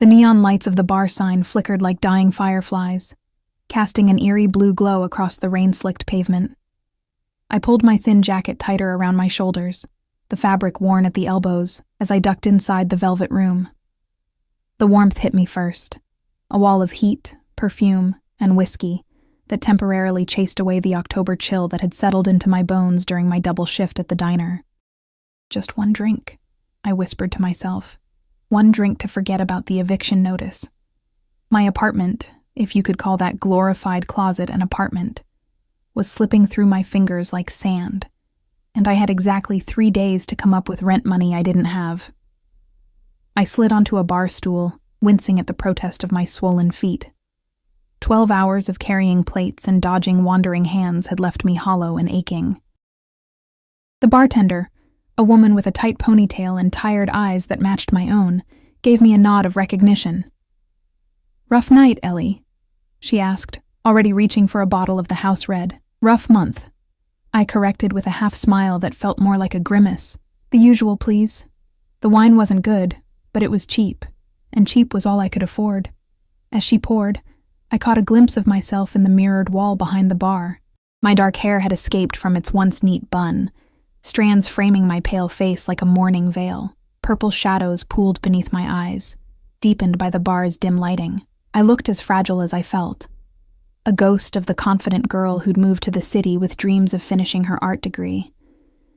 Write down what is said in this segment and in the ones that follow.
The neon lights of the bar sign flickered like dying fireflies, casting an eerie blue glow across the rain-slicked pavement. I pulled my thin jacket tighter around my shoulders, the fabric worn at the elbows, as I ducked inside the velvet room. The warmth hit me first, a wall of heat, perfume, and whiskey that temporarily chased away the October chill that had settled into my bones during my double shift at the diner. Just one drink, I whispered to myself. One drink to forget about the eviction notice. My apartment, if you could call that glorified closet an apartment, was slipping through my fingers like sand, and I had exactly 3 days to come up with rent money I didn't have. I slid onto a bar stool, wincing at the protest of my swollen feet. 12 hours of carrying plates and dodging wandering hands had left me hollow and aching. The bartender, a woman with a tight ponytail and tired eyes that matched my own, gave me a nod of recognition. "Rough night, Ellie?" she asked, already reaching for a bottle of the house red. "Rough month," I corrected with a half-smile that felt more like a grimace. "The usual, please." The wine wasn't good, but it was cheap, and cheap was all I could afford. As she poured, I caught a glimpse of myself in the mirrored wall behind the bar. My dark hair had escaped from its once neat bun, strands framing my pale face like a mourning veil. Purple shadows pooled beneath my eyes, deepened by the bar's dim lighting. I looked as fragile as I felt. A ghost of the confident girl who'd moved to the city with dreams of finishing her art degree.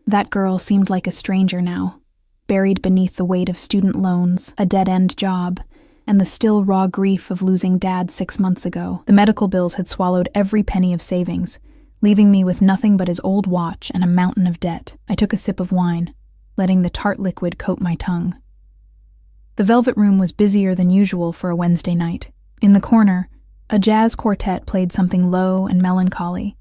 That girl seemed like a stranger now, buried beneath the weight of student loans, a dead-end job, and the still raw grief of losing Dad 6 months ago. The medical bills had swallowed every penny of savings, leaving me with nothing but his old watch and a mountain of debt. I took a sip of wine, letting the tart liquid coat my tongue. The velvet room was busier than usual for a Wednesday night. In the corner, a jazz quartet played something low and melancholy,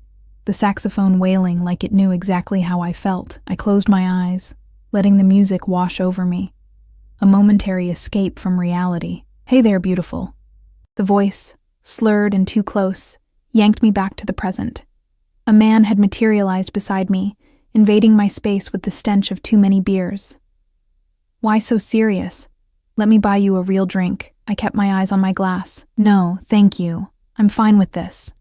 the saxophone wailing like it knew exactly how I felt. I closed my eyes, letting the music wash over me, a momentary escape from reality. "Hey there, beautiful." The voice, slurred and too close, yanked me back to the present. A man had materialized beside me, invading my space with the stench of too many beers. "Why so serious? Let me buy you a real drink." I kept my eyes on my glass. "No, thank you. I'm fine with this."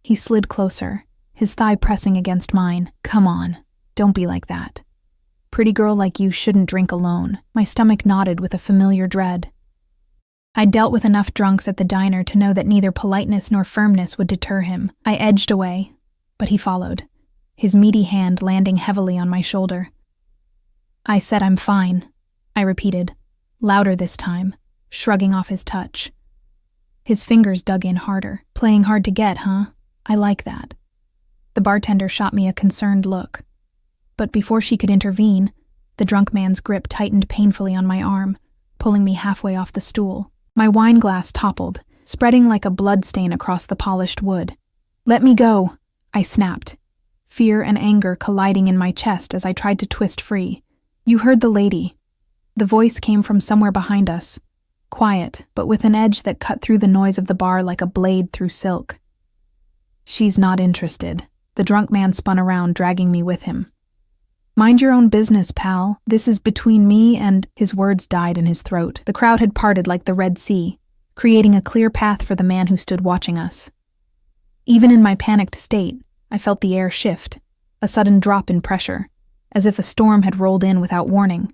He slid closer, his thigh pressing against mine. "Come on, don't be like that. Pretty girl like you shouldn't drink alone." My stomach knotted with a familiar dread. I'd dealt with enough drunks at the diner to know that neither politeness nor firmness would deter him. I edged away, but he followed, his meaty hand landing heavily on my shoulder. "I said I'm fine," I repeated, louder this time, shrugging off his touch. His fingers dug in harder. "Playing hard to get, huh? I like that." The bartender shot me a concerned look. But before she could intervene, the drunk man's grip tightened painfully on my arm, pulling me halfway off the stool. My wine glass toppled, spreading like a bloodstain across the polished wood. "Let me go," I snapped, fear and anger colliding in my chest as I tried to twist free. "You heard the lady." The voice came from somewhere behind us, quiet, but with an edge that cut through the noise of the bar like a blade through silk. "She's not interested." The drunk man spun around, dragging me with him. "Mind your own business, pal. This is between me and—" His words died in his throat. The crowd had parted like the Red Sea, creating a clear path for the man who stood watching us. Even in my panicked state, I felt the air shift, a sudden drop in pressure, as if a storm had rolled in without warning.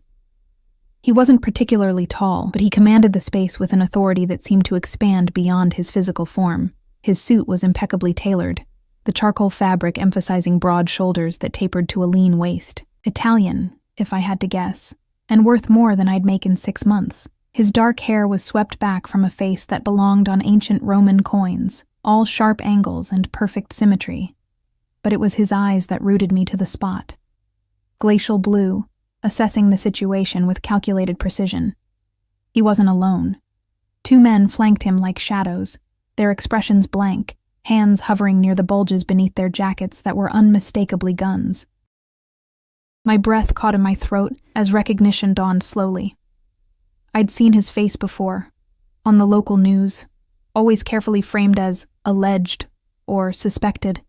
He wasn't particularly tall, but he commanded the space with an authority that seemed to expand beyond his physical form. His suit was impeccably tailored, the charcoal fabric emphasizing broad shoulders that tapered to a lean waist. Italian, if I had to guess, and worth more than I'd make in 6 months. His dark hair was swept back from a face that belonged on ancient Roman coins, all sharp angles and perfect symmetry. But it was his eyes that rooted me to the spot. Glacial blue, assessing the situation with calculated precision. He wasn't alone. 2 men flanked him like shadows, their expressions blank, hands hovering near the bulges beneath their jackets that were unmistakably guns. My breath caught in my throat as recognition dawned slowly. I'd seen his face before, on the local news, always carefully framed as alleged or suspected,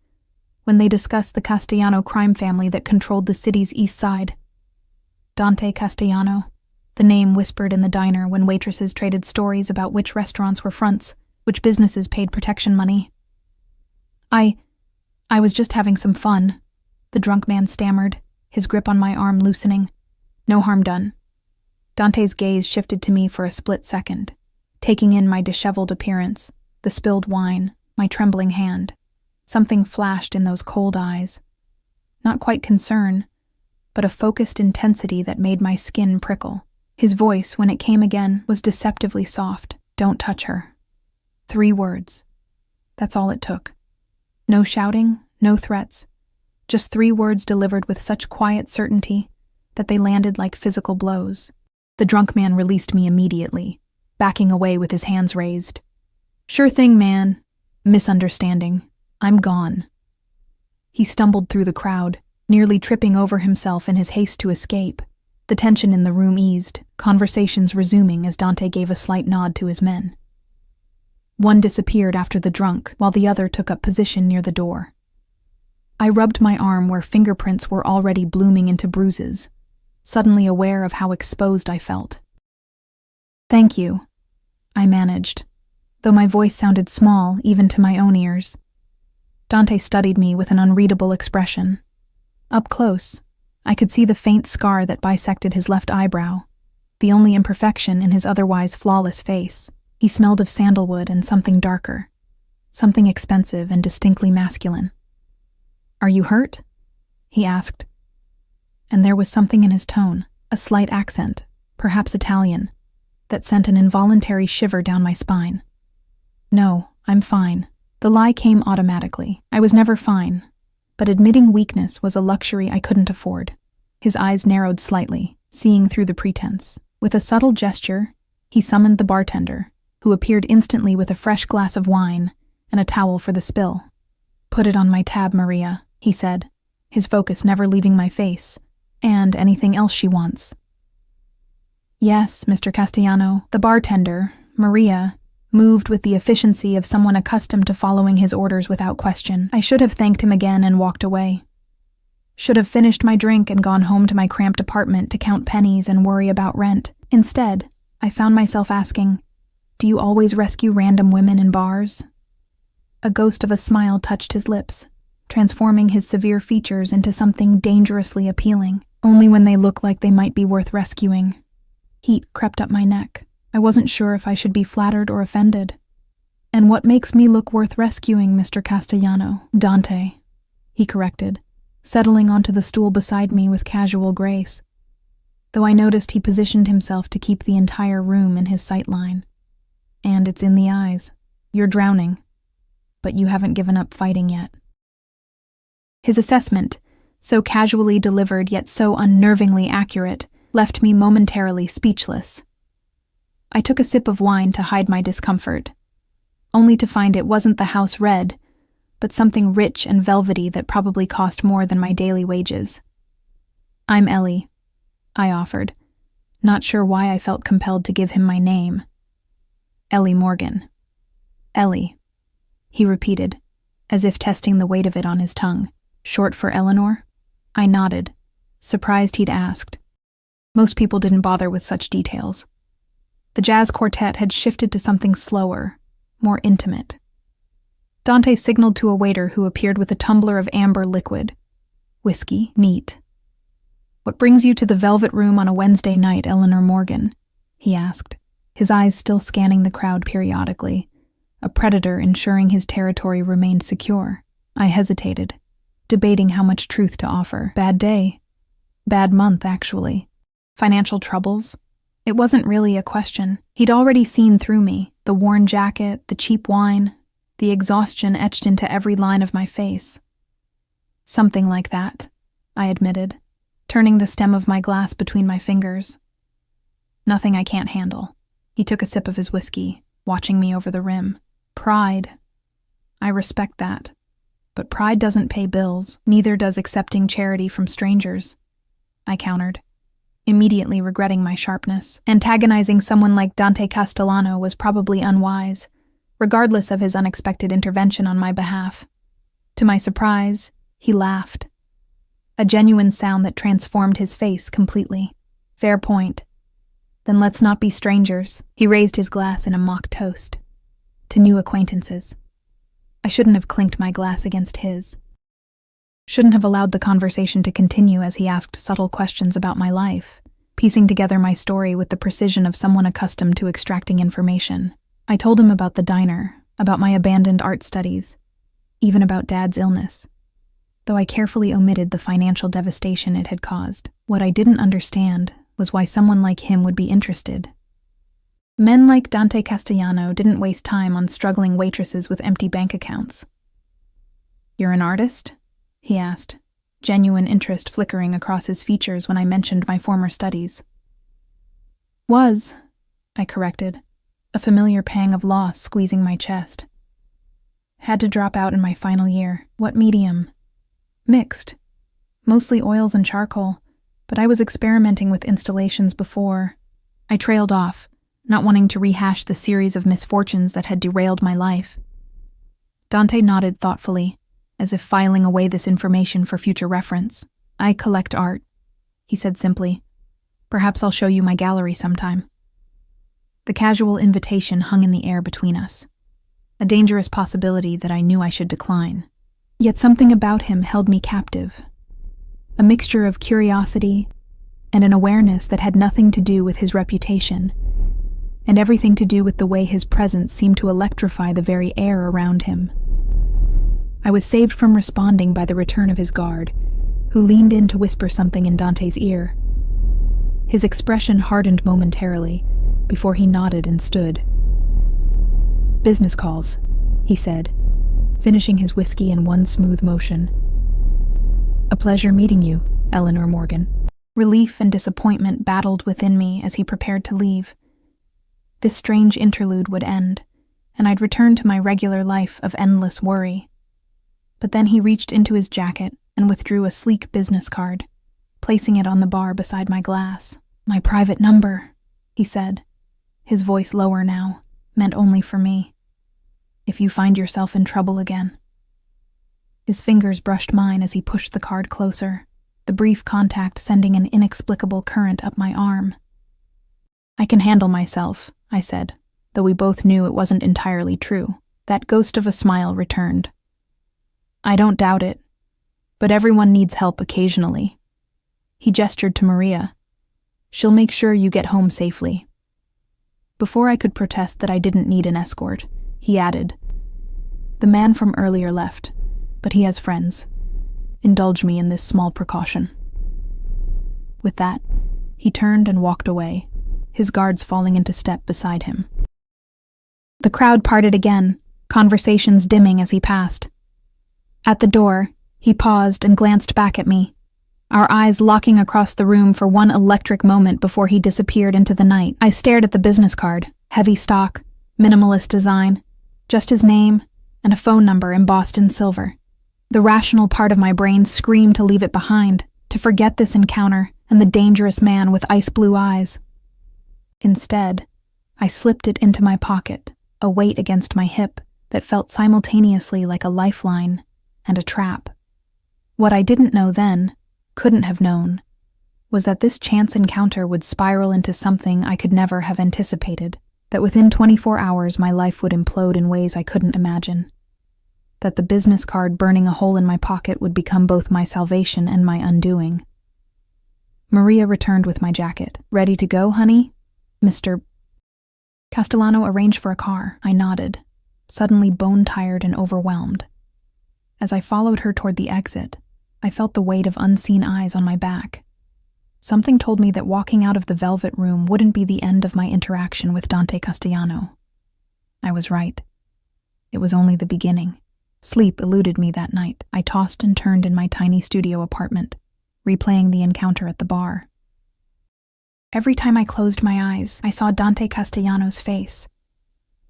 when they discussed the Castellano crime family that controlled the city's east side. Dante Castellano, the name whispered in the diner when waitresses traded stories about which restaurants were fronts, which businesses paid protection money. I was just having some fun, the drunk man stammered, his grip on my arm loosening. No harm done. Dante's gaze shifted to me for a split second, taking in my disheveled appearance, the spilled wine, my trembling hand. Something flashed in those cold eyes. Not quite concern, but a focused intensity that made my skin prickle. His voice, when it came again, was deceptively soft. Don't touch her. 3 words. That's all it took. No shouting, no threats. Just 3 words delivered with such quiet certainty that they landed like physical blows. The drunk man released me immediately, backing away with his hands raised. Sure thing, man. Misunderstanding. I'm gone. He stumbled through the crowd, nearly tripping over himself in his haste to escape. The tension in the room eased, conversations resuming as Dante gave a slight nod to his men. One disappeared after the drunk, while the other took up position near the door. I rubbed my arm where fingerprints were already blooming into bruises, suddenly aware of how exposed I felt. Thank you, I managed, though my voice sounded small even to my own ears. Dante studied me with an unreadable expression. Up close, I could see the faint scar that bisected his left eyebrow, the only imperfection in his otherwise flawless face. He smelled of sandalwood and something darker, something expensive and distinctly masculine. Are you hurt? He asked. And there was something in his tone, a slight accent, perhaps Italian, that sent an involuntary shiver down my spine. No, I'm fine. The lie came automatically. I was never fine, but admitting weakness was a luxury I couldn't afford. His eyes narrowed slightly, seeing through the pretense. With a subtle gesture, he summoned the bartender, who appeared instantly with a fresh glass of wine and a towel for the spill. Put it on my tab, Maria, he said, his focus never leaving my face, and anything else she wants. Yes, Mr. Castellano, the bartender, Maria, moved with the efficiency of someone accustomed to following his orders without question. I should have thanked him again and walked away. Should have finished my drink and gone home to my cramped apartment to count pennies and worry about rent. Instead, I found myself asking, do you always rescue random women in bars? A ghost of a smile touched his lips, transforming his severe features into something dangerously appealing, only when they look like they might be worth rescuing. Heat crept up my neck. I wasn't sure if I should be flattered or offended. And what makes me look worth rescuing, Mr. Castellano? Dante, he corrected, settling onto the stool beside me with casual grace, though I noticed he positioned himself to keep the entire room in his sightline. And it's in the eyes. You're drowning, but you haven't given up fighting yet. His assessment, so casually delivered yet so unnervingly accurate, left me momentarily speechless. I took a sip of wine to hide my discomfort, only to find it wasn't the house red, but something rich and velvety that probably cost more than my daily wages. I'm Ellie, I offered, not sure why I felt compelled to give him my name. Ellie Morgan. Ellie, he repeated, as if testing the weight of it on his tongue. Short for Eleanor? I nodded, surprised he'd asked. Most people didn't bother with such details. The jazz quartet had shifted to something slower, more intimate. Dante signaled to a waiter who appeared with a tumbler of amber liquid. Whiskey, neat. What brings you to the Velvet Room on a Wednesday night, Eleanor Morgan? He asked, his eyes still scanning the crowd periodically, a predator ensuring his territory remained secure. I hesitated, debating how much truth to offer. Bad day. Bad month, actually. Financial troubles? It wasn't really a question. He'd already seen through me, the worn jacket, the cheap wine, the exhaustion etched into every line of my face. Something like that, I admitted, turning the stem of my glass between my fingers. Nothing I can't handle. He took a sip of his whiskey, watching me over the rim. Pride. I respect that. But pride doesn't pay bills, neither does accepting charity from strangers. I countered, immediately regretting my sharpness. Antagonizing someone like Dante Castellano was probably unwise, regardless of his unexpected intervention on my behalf. To my surprise, he laughed. A genuine sound that transformed his face completely. Fair point. Then let's not be strangers. He raised his glass in a mock toast. To new acquaintances. I shouldn't have clinked my glass against his. Shouldn't have allowed the conversation to continue as he asked subtle questions about my life, piecing together my story with the precision of someone accustomed to extracting information. I told him about the diner, about my abandoned art studies, even about Dad's illness, though I carefully omitted the financial devastation it had caused. What I didn't understand was why someone like him would be interested. Men like Dante Castellano didn't waste time on struggling waitresses with empty bank accounts. "You're an artist?" he asked, genuine interest flickering across his features when I mentioned my former studies. "Was," I corrected, a familiar pang of loss squeezing my chest. "Had to drop out in my final year." "What medium?" "Mixed. Mostly oils and charcoal, but I was experimenting with installations before." I trailed off, not wanting to rehash the series of misfortunes that had derailed my life. Dante nodded thoughtfully, as if filing away this information for future reference. "I collect art," he said simply. "Perhaps I'll show you my gallery sometime." The casual invitation hung in the air between us, a dangerous possibility that I knew I should decline. Yet something about him held me captive, a mixture of curiosity and an awareness that had nothing to do with his reputation, and everything to do with the way his presence seemed to electrify the very air around him. I was saved from responding by the return of his guard, who leaned in to whisper something in Dante's ear. His expression hardened momentarily, before he nodded and stood. "Business calls," he said, finishing his whiskey in one smooth motion. "A pleasure meeting you, Eleanor Morgan." Relief and disappointment battled within me as he prepared to leave. This strange interlude would end, and I'd return to my regular life of endless worry. But then he reached into his jacket and withdrew a sleek business card, placing it on the bar beside my glass. "My private number," he said, his voice lower now, meant only for me. "If you find yourself in trouble again." His fingers brushed mine as he pushed the card closer, the brief contact sending an inexplicable current up my arm. "I can handle myself," I said, though we both knew it wasn't entirely true. That ghost of a smile returned. "I don't doubt it, but everyone needs help occasionally." He gestured to Maria. "She'll make sure you get home safely." Before I could protest that I didn't need an escort, he added, "The man from earlier left, but he has friends. Indulge me in this small precaution." With that, he turned and walked away, his guards falling into step beside him. The crowd parted again, conversations dimming as he passed. At the door, he paused and glanced back at me, our eyes locking across the room for one electric moment before he disappeared into the night. I stared at the business card, heavy stock, minimalist design, just his name and a phone number embossed in silver. The rational part of my brain screamed to leave it behind, to forget this encounter and the dangerous man with ice blue eyes. Instead, I slipped it into my pocket, a weight against my hip that felt simultaneously like a lifeline and a trap. What I didn't know then, couldn't have known, was that this chance encounter would spiral into something I could never have anticipated, that within 24 hours my life would implode in ways I couldn't imagine, that the business card burning a hole in my pocket would become both my salvation and my undoing. Maria returned with my jacket. "Ready to go, honey? Mr. Castellano arranged for a car." I nodded, suddenly bone-tired and overwhelmed. As I followed her toward the exit, I felt the weight of unseen eyes on my back. Something told me that walking out of the velvet room wouldn't be the end of my interaction with Dante Castellano. I was right. It was only the beginning. Sleep eluded me that night. I tossed and turned in my tiny studio apartment, replaying the encounter at the bar. Every time I closed my eyes, I saw Dante Castellano's face.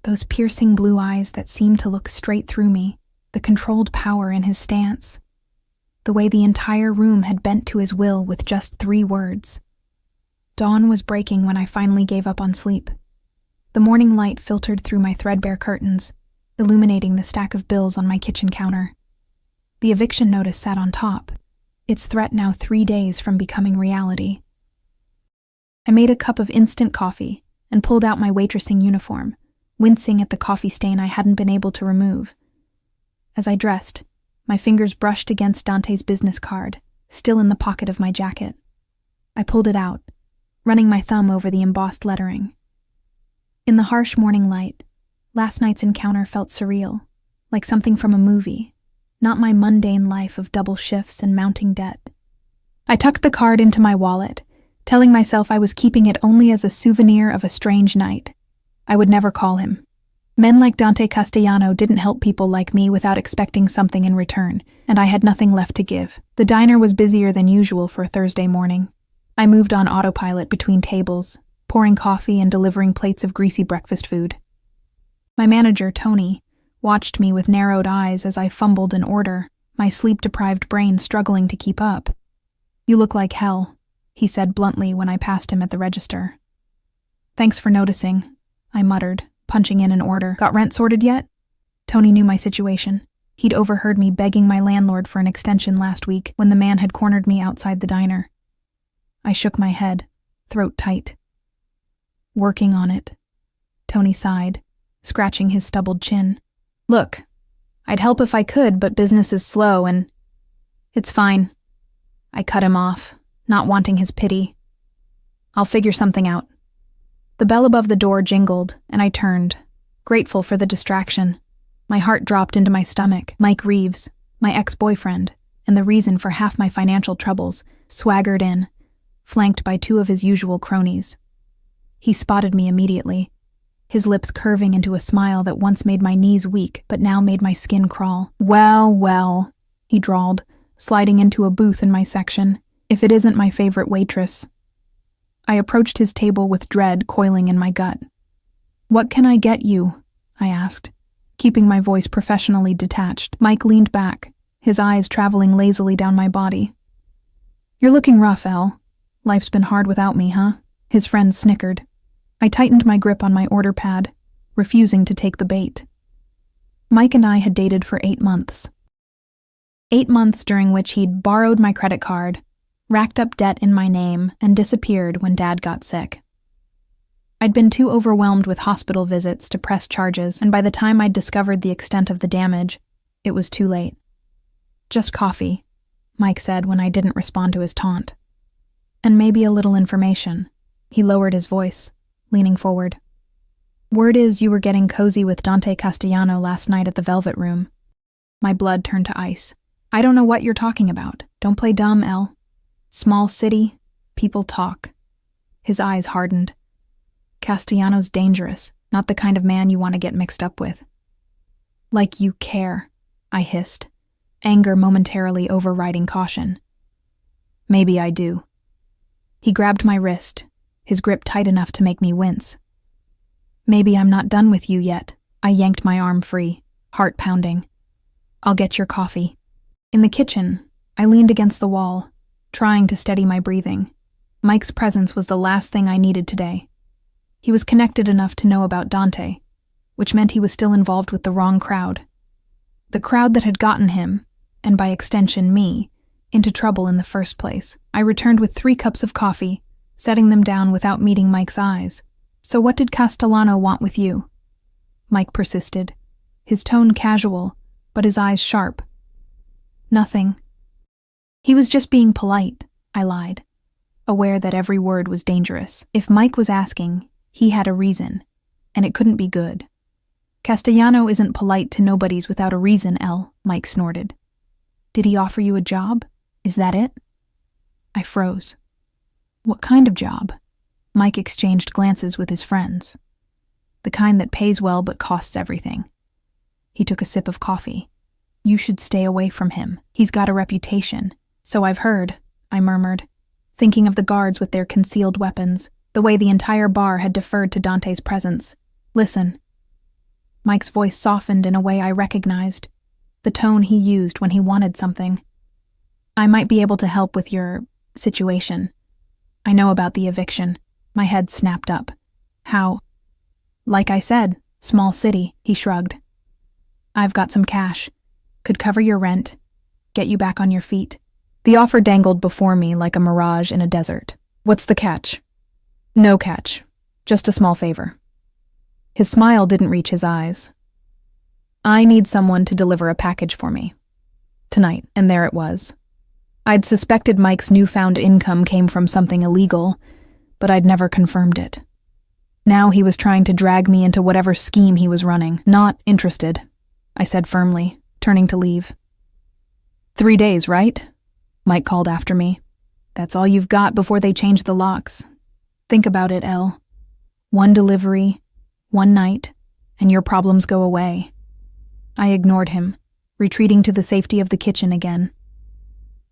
Those piercing blue eyes that seemed to look straight through me, the controlled power in his stance. The way the entire room had bent to his will with just 3 words. Dawn was breaking when I finally gave up on sleep. The morning light filtered through my threadbare curtains, illuminating the stack of bills on my kitchen counter. The eviction notice sat on top, its threat now 3 days from becoming reality. I made a cup of instant coffee and pulled out my waitressing uniform, wincing at the coffee stain I hadn't been able to remove. As I dressed, my fingers brushed against Dante's business card, still in the pocket of my jacket. I pulled it out, running my thumb over the embossed lettering. In the harsh morning light, last night's encounter felt surreal, like something from a movie, not my mundane life of double shifts and mounting debt. I tucked the card into my wallet, telling myself I was keeping it only as a souvenir of a strange night. I would never call him. Men like Dante Castellano didn't help people like me without expecting something in return, and I had nothing left to give. The diner was busier than usual for a Thursday morning. I moved on autopilot between tables, pouring coffee and delivering plates of greasy breakfast food. My manager, Tony, watched me with narrowed eyes as I fumbled an order, my sleep-deprived brain struggling to keep up. "You look like hell," he said bluntly when I passed him at the register. "Thanks for noticing," I muttered, punching in an order. "Got rent sorted yet?" Tony knew my situation. He'd overheard me begging my landlord for an extension last week when the man had cornered me outside the diner. I shook my head, throat tight. "Working on it," Tony sighed, scratching his stubbled chin. "Look, I'd help if I could, but business is slow and—" "It's fine." I cut him off, not wanting his pity. "I'll figure something out." The bell above the door jingled, and I turned, grateful for the distraction. My heart dropped into my stomach. Mike Reeves, my ex-boyfriend, and the reason for half my financial troubles, swaggered in, flanked by two of his usual cronies. He spotted me immediately, his lips curving into a smile that once made my knees weak but now made my skin crawl. Well, he drawled, sliding into a booth in my section, "if it isn't my favorite waitress." I approached his table with dread coiling in my gut. "What can I get you?" I asked, keeping my voice professionally detached. Mike leaned back, his eyes traveling lazily down my body. "You're looking rough, Elle. Life's been hard without me, huh?" His friend snickered. I tightened my grip on my order pad, refusing to take the bait. Mike and I had dated for 8 months. 8 months during which he'd borrowed my credit card, racked up debt in my name, and disappeared when Dad got sick. I'd been too overwhelmed with hospital visits to press charges, and by the time I'd discovered the extent of the damage, it was too late. "Just coffee," Mike said when I didn't respond to his taunt. "And maybe a little information." He lowered his voice, leaning forward. "Word is you were getting cozy with Dante Castellano last night at the Velvet Room." My blood turned to ice. "I don't know what you're talking about. Don't play dumb, Elle. Small city, people talk." His eyes hardened. "Castellano's dangerous, not the kind of man you want to get mixed up with." "Like you care," I hissed, anger momentarily overriding caution. "Maybe I do." He grabbed my wrist, his grip tight enough to make me wince. "Maybe I'm not done with you yet." I yanked my arm free, heart pounding. "I'll get your coffee." In the kitchen, I leaned against the wall, trying to steady my breathing. Mike's presence was the last thing I needed today. He was connected enough to know about Dante, which meant he was still involved with the wrong crowd. The crowd that had gotten him, and by extension me, into trouble in the first place. I returned with 3 cups of coffee, setting them down without meeting Mike's eyes. "So what did Castellano want with you?" Mike persisted, his tone casual, but his eyes sharp. "Nothing. He was just being polite," I lied, aware that every word was dangerous. If Mike was asking, he had a reason, and it couldn't be good. "Castellano isn't polite to nobodies without a reason, Elle," Mike snorted. "Did he offer you a job? Is that it?" I froze. "What kind of job?" Mike exchanged glances with his friends. "The kind that pays well but costs everything." He took a sip of coffee. "You should stay away from him. He's got a reputation." "So I've heard," I murmured, thinking of the guards with their concealed weapons, the way the entire bar had deferred to Dante's presence. "Listen." Mike's voice softened in a way I recognized, the tone he used when he wanted something. "I might be able to help with your situation. I know about the eviction." My head snapped up. "How?" "Like I said, small city," he shrugged. "I've got some cash. Could cover your rent, get you back on your feet." The offer dangled before me like a mirage in a desert. "What's the catch?" No catch. Just a small favor. His smile didn't reach his eyes. I need someone to deliver a package for me. Tonight, and there it was. I'd suspected Mike's newfound income came from something illegal, but I'd never confirmed it. Now he was trying to drag me into whatever scheme he was running. Not interested, I said firmly, turning to leave. 3 days, right? Mike called after me. That's all you've got before they change the locks. Think about it, Elle. 1 delivery, 1 night, and your problems go away. I ignored him, retreating to the safety of the kitchen again.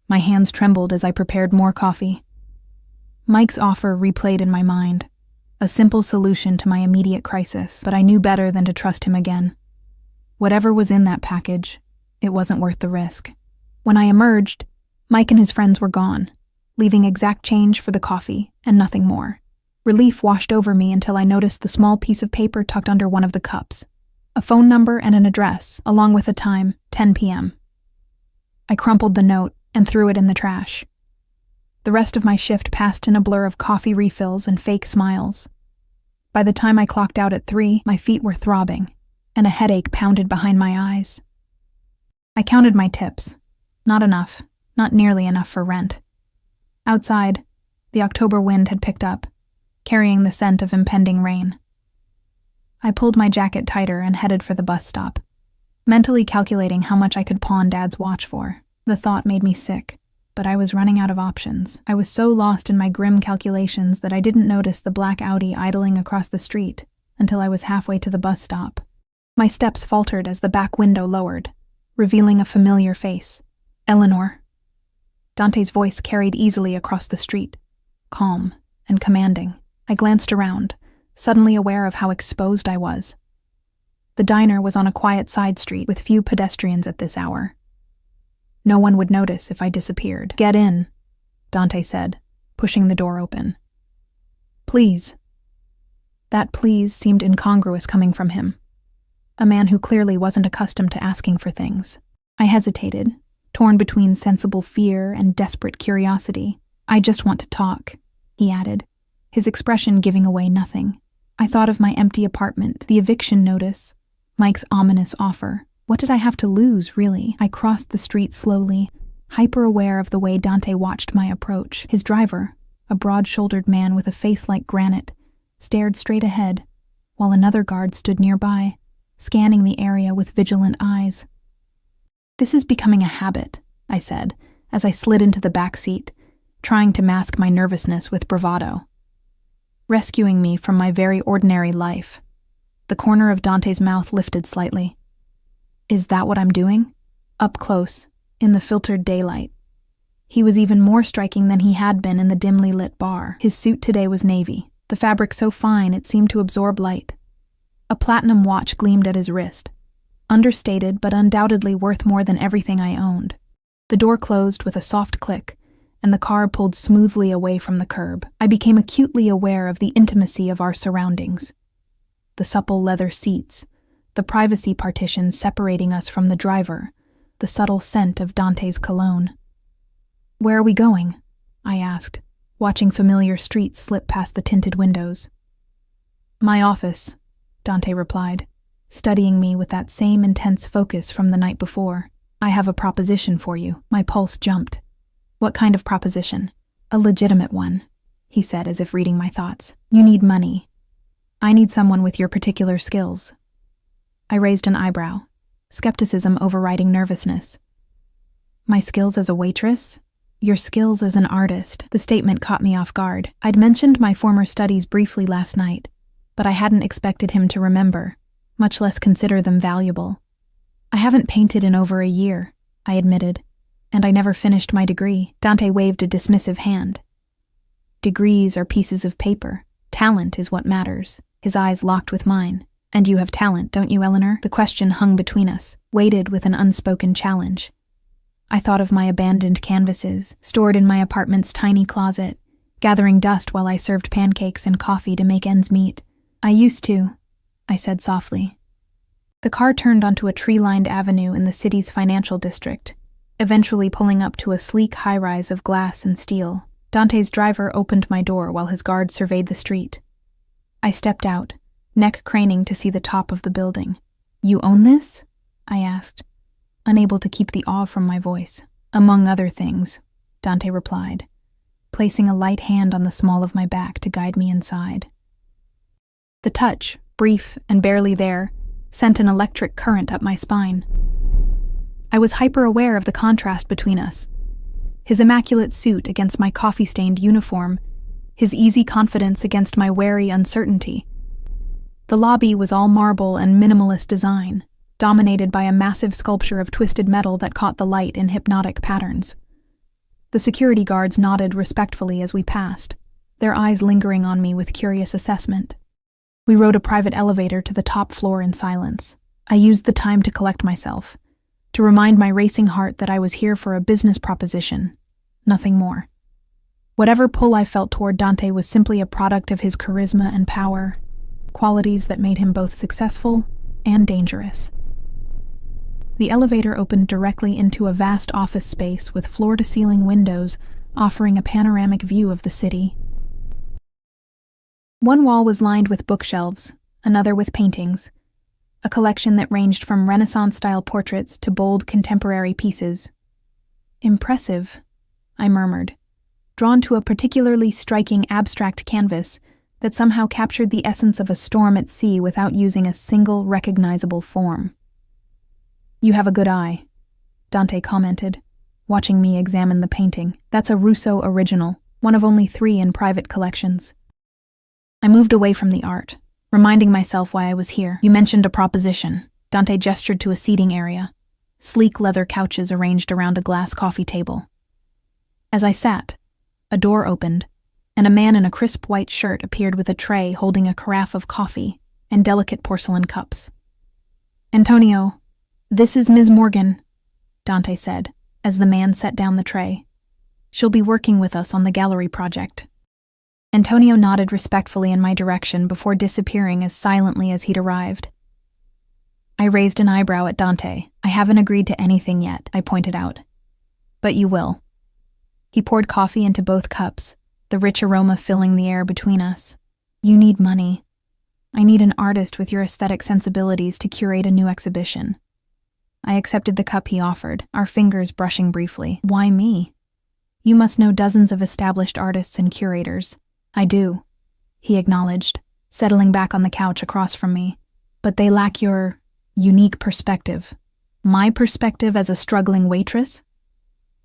My hands trembled as I prepared more coffee. Mike's offer replayed in my mind, a simple solution to my immediate crisis, but I knew better than to trust him again. Whatever was in that package, it wasn't worth the risk. When I emerged, Mike and his friends were gone, leaving exact change for the coffee and nothing more. Relief washed over me until I noticed the small piece of paper tucked under one of the cups, a phone number and an address, along with a time, 10 p.m. I crumpled the note and threw it in the trash. The rest of my shift passed in a blur of coffee refills and fake smiles. By the time I clocked out at 3, my feet were throbbing, and a headache pounded behind my eyes. I counted my tips. Not enough, not nearly enough for rent. Outside, the October wind had picked up, carrying the scent of impending rain. I pulled my jacket tighter and headed for the bus stop, mentally calculating how much I could pawn Dad's watch for. The thought made me sick, but I was running out of options. I was so lost in my grim calculations that I didn't notice the black Audi idling across the street until I was halfway to the bus stop. My steps faltered as the back window lowered, revealing a familiar face. Eleanor. Dante's voice carried easily across the street, calm and commanding. I glanced around, suddenly aware of how exposed I was. The diner was on a quiet side street with few pedestrians at this hour. No one would notice if I disappeared. Get in, Dante said, pushing the door open. Please. That please seemed incongruous coming from him, a man who clearly wasn't accustomed to asking for things. I hesitated, torn between sensible fear and desperate curiosity. I just want to talk, he added, his expression giving away nothing. I thought of my empty apartment, the eviction notice, Mike's ominous offer. What did I have to lose, really? I crossed the street slowly, hyper-aware of the way Dante watched my approach. His driver, a broad-shouldered man with a face like granite, stared straight ahead, while another guard stood nearby, scanning the area with vigilant eyes. This is becoming a habit, I said, as I slid into the back seat, trying to mask my nervousness with bravado. Rescuing me from my very ordinary life. The corner of Dante's mouth lifted slightly. Is that what I'm doing? Up close, in the filtered daylight. He was even more striking than he had been in the dimly lit bar. His suit today was navy, the fabric so fine it seemed to absorb light. A platinum watch gleamed at his wrist, understated but undoubtedly worth more than everything I owned. The door closed with a soft click, and the car pulled smoothly away from the curb. I became acutely aware of the intimacy of our surroundings. The supple leather seats, the privacy partition separating us from the driver, the subtle scent of Dante's cologne. Where are we going? I asked, watching familiar streets slip past the tinted windows. My office, Dante replied, studying me with that same intense focus from the night before. I have a proposition for you. My pulse jumped. What kind of proposition? A legitimate one, he said as if reading my thoughts. You need money. I need someone with your particular skills. I raised an eyebrow, skepticism overriding nervousness. My skills as a waitress? Your skills as an artist. The statement caught me off guard. I'd mentioned my former studies briefly last night, but I hadn't expected him to remember, much less consider them valuable. I haven't painted in over a year, I admitted, and I never finished my degree. Dante waved a dismissive hand. Degrees are pieces of paper. Talent is what matters. His eyes locked with mine. And you have talent, don't you, Eleanor? The question hung between us, weighted with an unspoken challenge. I thought of my abandoned canvases, stored in my apartment's tiny closet, gathering dust while I served pancakes and coffee to make ends meet. I used to, I said softly. The car turned onto a tree-lined avenue in the city's financial district, eventually pulling up to a sleek high-rise of glass and steel. Dante's driver opened my door while his guard surveyed the street. I stepped out, neck craning to see the top of the building. "You own this?" I asked, unable to keep the awe from my voice. "Among other things," Dante replied, placing a light hand on the small of my back to guide me inside. The touch, brief and barely there, sent an electric current up my spine. I was hyper-aware of the contrast between us. His immaculate suit against my coffee-stained uniform, his easy confidence against my wary uncertainty. The lobby was all marble and minimalist design, dominated by a massive sculpture of twisted metal that caught the light in hypnotic patterns. The security guards nodded respectfully as we passed, their eyes lingering on me with curious assessment. We rode a private elevator to the top floor in silence. I used the time to collect myself, to remind my racing heart that I was here for a business proposition, nothing more. Whatever pull I felt toward Dante was simply a product of his charisma and power, qualities that made him both successful and dangerous. The elevator opened directly into a vast office space with floor-to-ceiling windows offering a panoramic view of the city. One wall was lined with bookshelves, another with paintings, a collection that ranged from Renaissance-style portraits to bold contemporary pieces. "Impressive," I murmured, drawn to a particularly striking abstract canvas that somehow captured the essence of a storm at sea without using a single recognizable form. "You have a good eye," Dante commented, watching me examine the painting. "That's a Russo original, one of only 3 in private collections." I moved away from the art, reminding myself why I was here. "You mentioned a proposition." Dante gestured to a seating area, sleek leather couches arranged around a glass coffee table. As I sat, a door opened, and a man in a crisp white shirt appeared with a tray holding a carafe of coffee and delicate porcelain cups. "Antonio, this is Ms. Morgan," Dante said, as the man set down the tray. "She'll be working with us on the gallery project." Antonio nodded respectfully in my direction before disappearing as silently as he'd arrived. I raised an eyebrow at Dante. "I haven't agreed to anything yet," I pointed out. "But you will." He poured coffee into both cups, the rich aroma filling the air between us. "You need money. I need an artist with your aesthetic sensibilities to curate a new exhibition." I accepted the cup he offered, our fingers brushing briefly. "Why me? You must know dozens of established artists and curators." "I do," he acknowledged, settling back on the couch across from me. "But they lack your unique perspective." "My perspective as a struggling waitress?"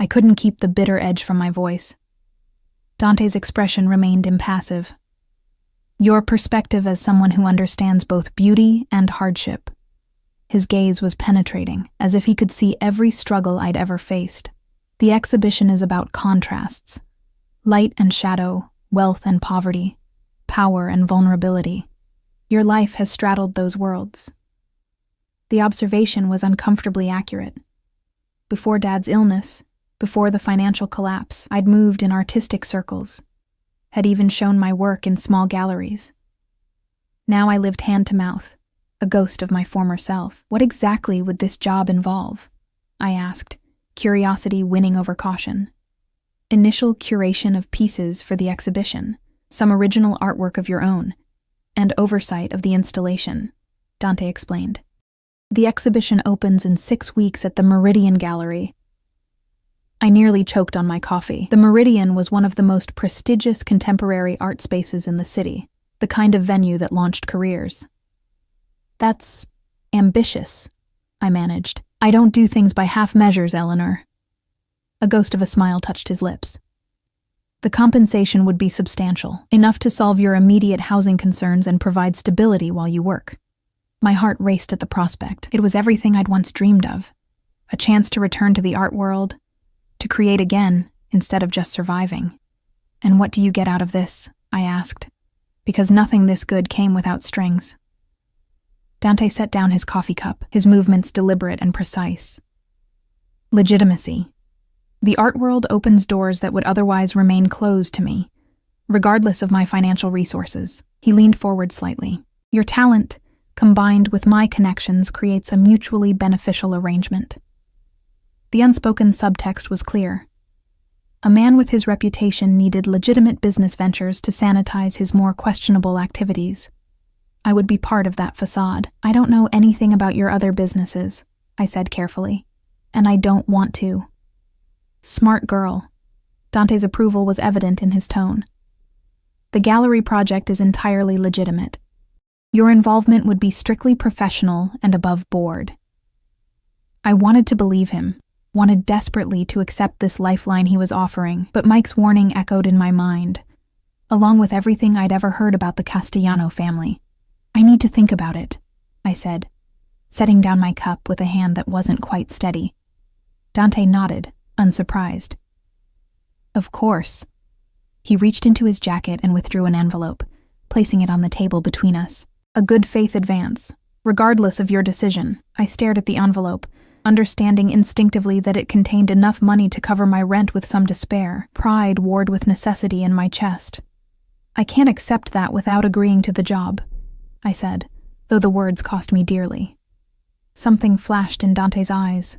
I couldn't keep the bitter edge from my voice. Dante's expression remained impassive. "Your perspective as someone who understands both beauty and hardship." His gaze was penetrating, as if he could see every struggle I'd ever faced. "The exhibition is about contrasts. Light and shadow, wealth and poverty, power and vulnerability. Your life has straddled those worlds." The observation was uncomfortably accurate. Before Dad's illness, before the financial collapse, I'd moved in artistic circles, had even shown my work in small galleries. Now I lived hand to mouth, a ghost of my former self. "What exactly would this job involve?" I asked, curiosity winning over caution. "Initial curation of pieces for the exhibition, some original artwork of your own, and oversight of the installation," Dante explained. "The exhibition opens in 6 weeks at the Meridian Gallery." I nearly choked on my coffee. The Meridian was one of the most prestigious contemporary art spaces in the city, the kind of venue that launched careers. "That's ambitious," I managed. "I don't do things by half measures, Eleanor." A ghost of a smile touched his lips. "The compensation would be substantial, enough to solve your immediate housing concerns and provide stability while you work." My heart raced at the prospect. It was everything I'd once dreamed of. A chance to return to the art world, to create again instead of just surviving. "And what do you get out of this?" I asked, because nothing this good came without strings. Dante set down his coffee cup, his movements deliberate and precise. "Legitimacy. The art world opens doors that would otherwise remain closed to me, regardless of my financial resources." He leaned forward slightly. "Your talent, combined with my connections, creates a mutually beneficial arrangement." The unspoken subtext was clear. A man with his reputation needed legitimate business ventures to sanitize his more questionable activities. I would be part of that facade. "I don't know anything about your other businesses," I said carefully, "and I don't want to." "Smart girl." Dante's approval was evident in his tone. "The gallery project is entirely legitimate. Your involvement would be strictly professional and above board." I wanted to believe him, wanted desperately to accept this lifeline he was offering, but Mike's warning echoed in my mind, along with everything I'd ever heard about the Castellano family. "I need to think about it," I said, setting down my cup with a hand that wasn't quite steady. Dante nodded, unsurprised. "Of course." He reached into his jacket and withdrew an envelope, placing it on the table between us. "A good faith advance. Regardless of your decision." I stared at the envelope, understanding instinctively that it contained enough money to cover my rent with some despair. Pride warred with necessity in my chest. "I can't accept that without agreeing to the job," I said, though the words cost me dearly. Something flashed in Dante's eyes.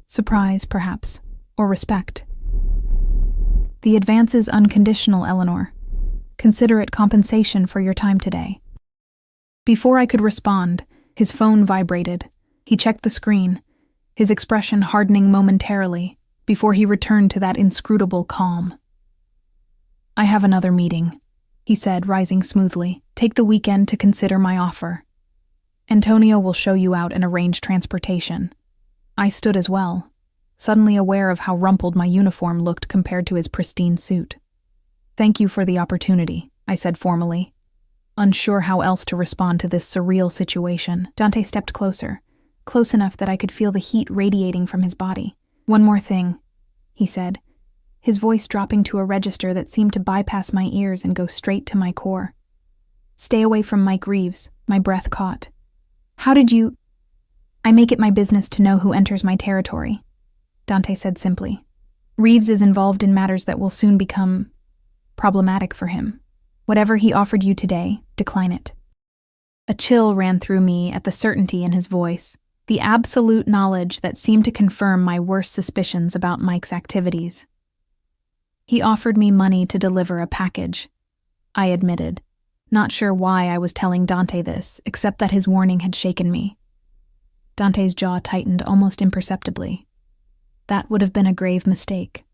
Surprise, perhaps, or respect. "The advance is unconditional, Eleanor. Consider it compensation for your time today." Before I could respond, his phone vibrated. He checked the screen, his expression hardening momentarily before he returned to that inscrutable calm. "I have another meeting," he said, rising smoothly. "Take the weekend to consider my offer. Antonio will show you out and arrange transportation." I stood as well, suddenly aware of how rumpled my uniform looked compared to his pristine suit. "Thank you for the opportunity," I said formally, unsure how else to respond to this surreal situation. Dante stepped closer, close enough that I could feel the heat radiating from his body. "One more thing," he said, his voice dropping to a register that seemed to bypass my ears and go straight to my core. "Stay away from Mike Reeves," my breath caught. "How did you—" "I make it my business to know who enters my territory," Dante said simply. "Reeves is involved in matters that will soon become problematic for him. Whatever he offered you today, decline it." A chill ran through me at the certainty in his voice, the absolute knowledge that seemed to confirm my worst suspicions about Mike's activities. "He offered me money to deliver a package," I admitted, not sure why I was telling Dante this, except that his warning had shaken me. Dante's jaw tightened almost imperceptibly. That would have been a grave mistake.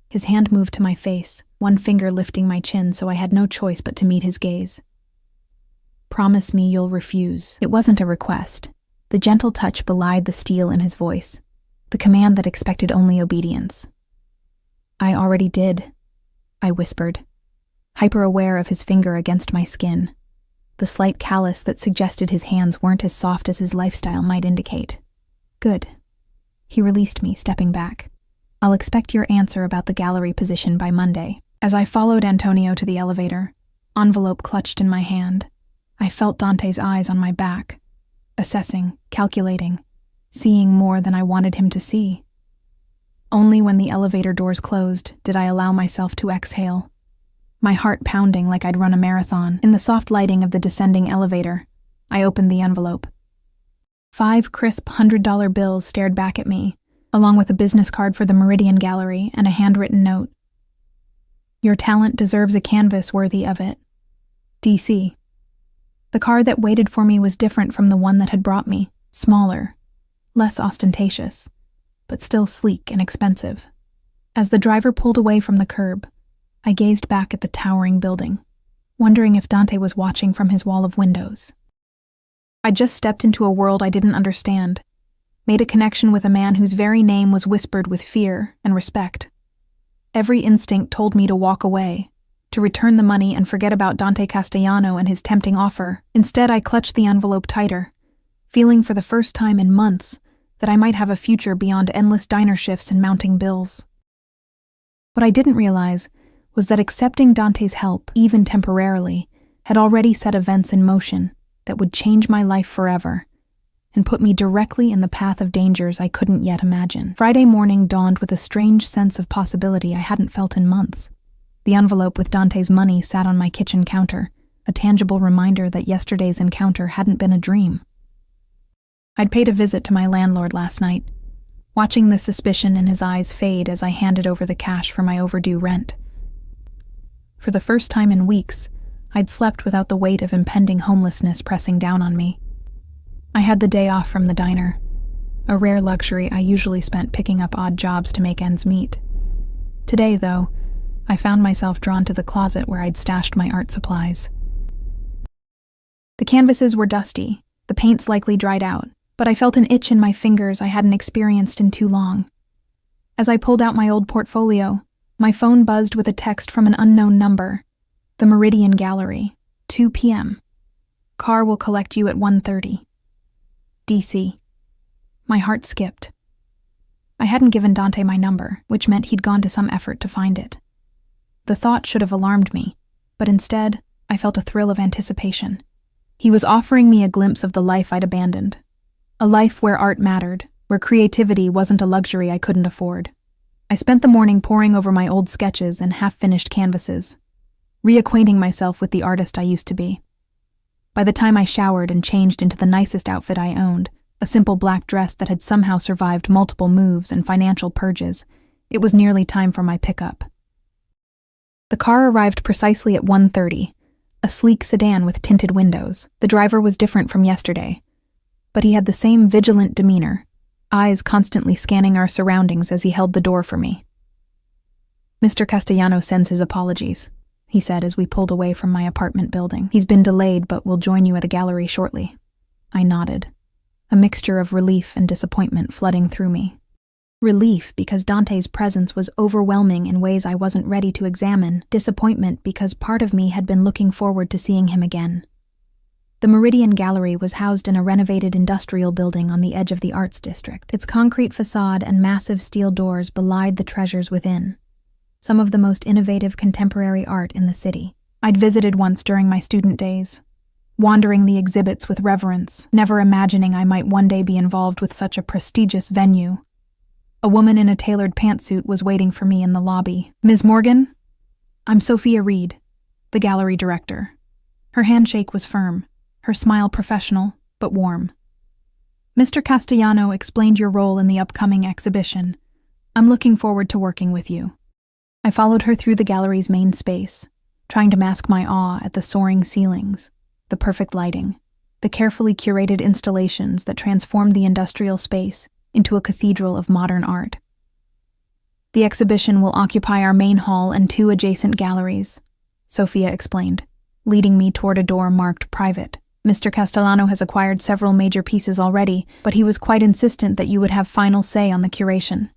His hand moved to my face, one finger lifting my chin so I had no choice but to meet his gaze. "Promise me you'll refuse." It wasn't a request. The gentle touch belied the steel in his voice, the command that expected only obedience. "I already did," I whispered, hyper-aware of his finger against my skin, the slight callus that suggested his hands weren't as soft as his lifestyle might indicate. "Good." He released me, stepping back. "I'll expect your answer about the gallery position by Monday." As I followed Antonio to the elevator, envelope clutched in my hand, I felt Dante's eyes on my back, assessing, calculating, seeing more than I wanted him to see. Only when the elevator doors closed did I allow myself to exhale, my heart pounding like I'd run a marathon. In the soft lighting of the descending elevator, I opened the envelope. 5 crisp $100 bills stared back at me, along with a business card for the Meridian Gallery and a handwritten note. "Your talent deserves a canvas worthy of it. DC." The car that waited for me was different from the one that had brought me, smaller, less ostentatious, but still sleek and expensive. As the driver pulled away from the curb, I gazed back at the towering building, wondering if Dante was watching from his wall of windows. I just stepped into a world I didn't understand, made a connection with a man whose very name was whispered with fear and respect. Every instinct told me to walk away, to return the money and forget about Dante Castellano and his tempting offer. Instead, I clutched the envelope tighter, feeling for the first time in months that I might have a future beyond endless diner shifts and mounting bills. What I didn't realize was that accepting Dante's help, even temporarily, had already set events in motion that would change my life forever and put me directly in the path of dangers I couldn't yet imagine. Friday morning dawned with a strange sense of possibility I hadn't felt in months. The envelope with Dante's money sat on my kitchen counter, a tangible reminder that yesterday's encounter hadn't been a dream. I'd paid a visit to my landlord last night, watching the suspicion in his eyes fade as I handed over the cash for my overdue rent. For the first time in weeks, I'd slept without the weight of impending homelessness pressing down on me. I had the day off from the diner, a rare luxury I usually spent picking up odd jobs to make ends meet. Today, though, I found myself drawn to the closet where I'd stashed my art supplies. The canvases were dusty, the paints likely dried out, but I felt an itch in my fingers I hadn't experienced in too long. As I pulled out my old portfolio, my phone buzzed with a text from an unknown number. The Meridian Gallery, 2 p.m. Car will collect you at 1:30. DC. My heart skipped. I hadn't given Dante my number, which meant he'd gone to some effort to find it. The thought should have alarmed me, but instead, I felt a thrill of anticipation. He was offering me a glimpse of the life I'd abandoned. A life where art mattered, where creativity wasn't a luxury I couldn't afford. I spent the morning poring over my old sketches and half-finished canvases, reacquainting myself with the artist I used to be. By the time I showered and changed into the nicest outfit I owned, a simple black dress that had somehow survived multiple moves and financial purges, it was nearly time for my pickup. The car arrived precisely at 1:30, a sleek sedan with tinted windows. The driver was different from yesterday, but he had the same vigilant demeanor, eyes constantly scanning our surroundings as he held the door for me. "Mr. Castellano sends his apologies," he said as we pulled away from my apartment building. "He's been delayed, but will join you at the gallery shortly." I nodded, a mixture of relief and disappointment flooding through me. Relief because Dante's presence was overwhelming in ways I wasn't ready to examine. Disappointment because part of me had been looking forward to seeing him again. The Meridian Gallery was housed in a renovated industrial building on the edge of the arts district. Its concrete facade and massive steel doors belied the treasures within, some of the most innovative contemporary art in the city. I'd visited once during my student days, wandering the exhibits with reverence, never imagining I might one day be involved with such a prestigious venue. A woman in a tailored pantsuit was waiting for me in the lobby. "Ms. Morgan? I'm Sophia Reed, the gallery director." Her handshake was firm, her smile professional, but warm. "Mr. Castellano explained your role in the upcoming exhibition. I'm looking forward to working with you." I followed her through the gallery's main space, trying to mask my awe at the soaring ceilings, the perfect lighting, the carefully curated installations that transformed the industrial space into a cathedral of modern art. "The exhibition will occupy our main hall and 2 adjacent galleries," Sophia explained, leading me toward a door marked private. "Mr. Castellano has acquired several major pieces already, but he was quite insistent that you would have final say on the curation."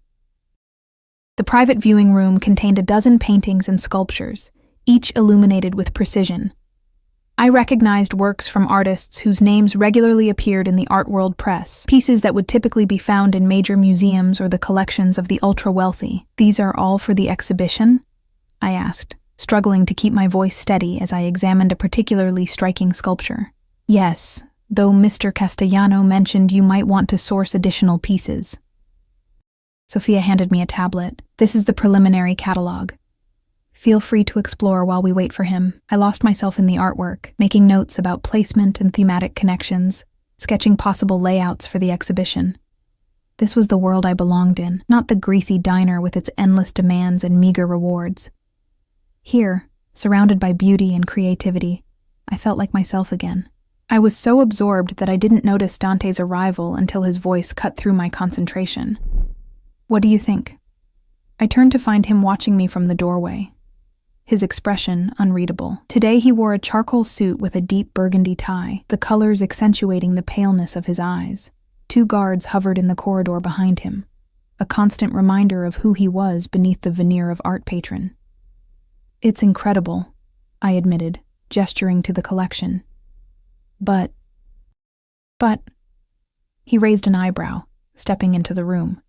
The private viewing room contained a dozen paintings and sculptures, each illuminated with precision. I recognized works from artists whose names regularly appeared in the art world press, pieces that would typically be found in major museums or the collections of the ultra-wealthy. "These are all for the exhibition?" I asked, struggling to keep my voice steady as I examined a particularly striking sculpture. "Yes, though Mr. Castellano mentioned you might want to source additional pieces." Sophia handed me a tablet. "This is the preliminary catalog. Feel free to explore while we wait for him." I lost myself in the artwork, making notes about placement and thematic connections, sketching possible layouts for the exhibition. This was the world I belonged in, not the greasy diner with its endless demands and meager rewards. Here, surrounded by beauty and creativity, I felt like myself again. I was so absorbed that I didn't notice Dante's arrival until his voice cut through my concentration. "What do you think?" I turned to find him watching me from the doorway, his expression unreadable. Today he wore a charcoal suit with a deep burgundy tie, the colors accentuating the paleness of his eyes. 2 guards hovered in the corridor behind him, a constant reminder of who he was beneath the veneer of art patron. "It's incredible," I admitted, gesturing to the collection. But, he raised an eyebrow, stepping into the room.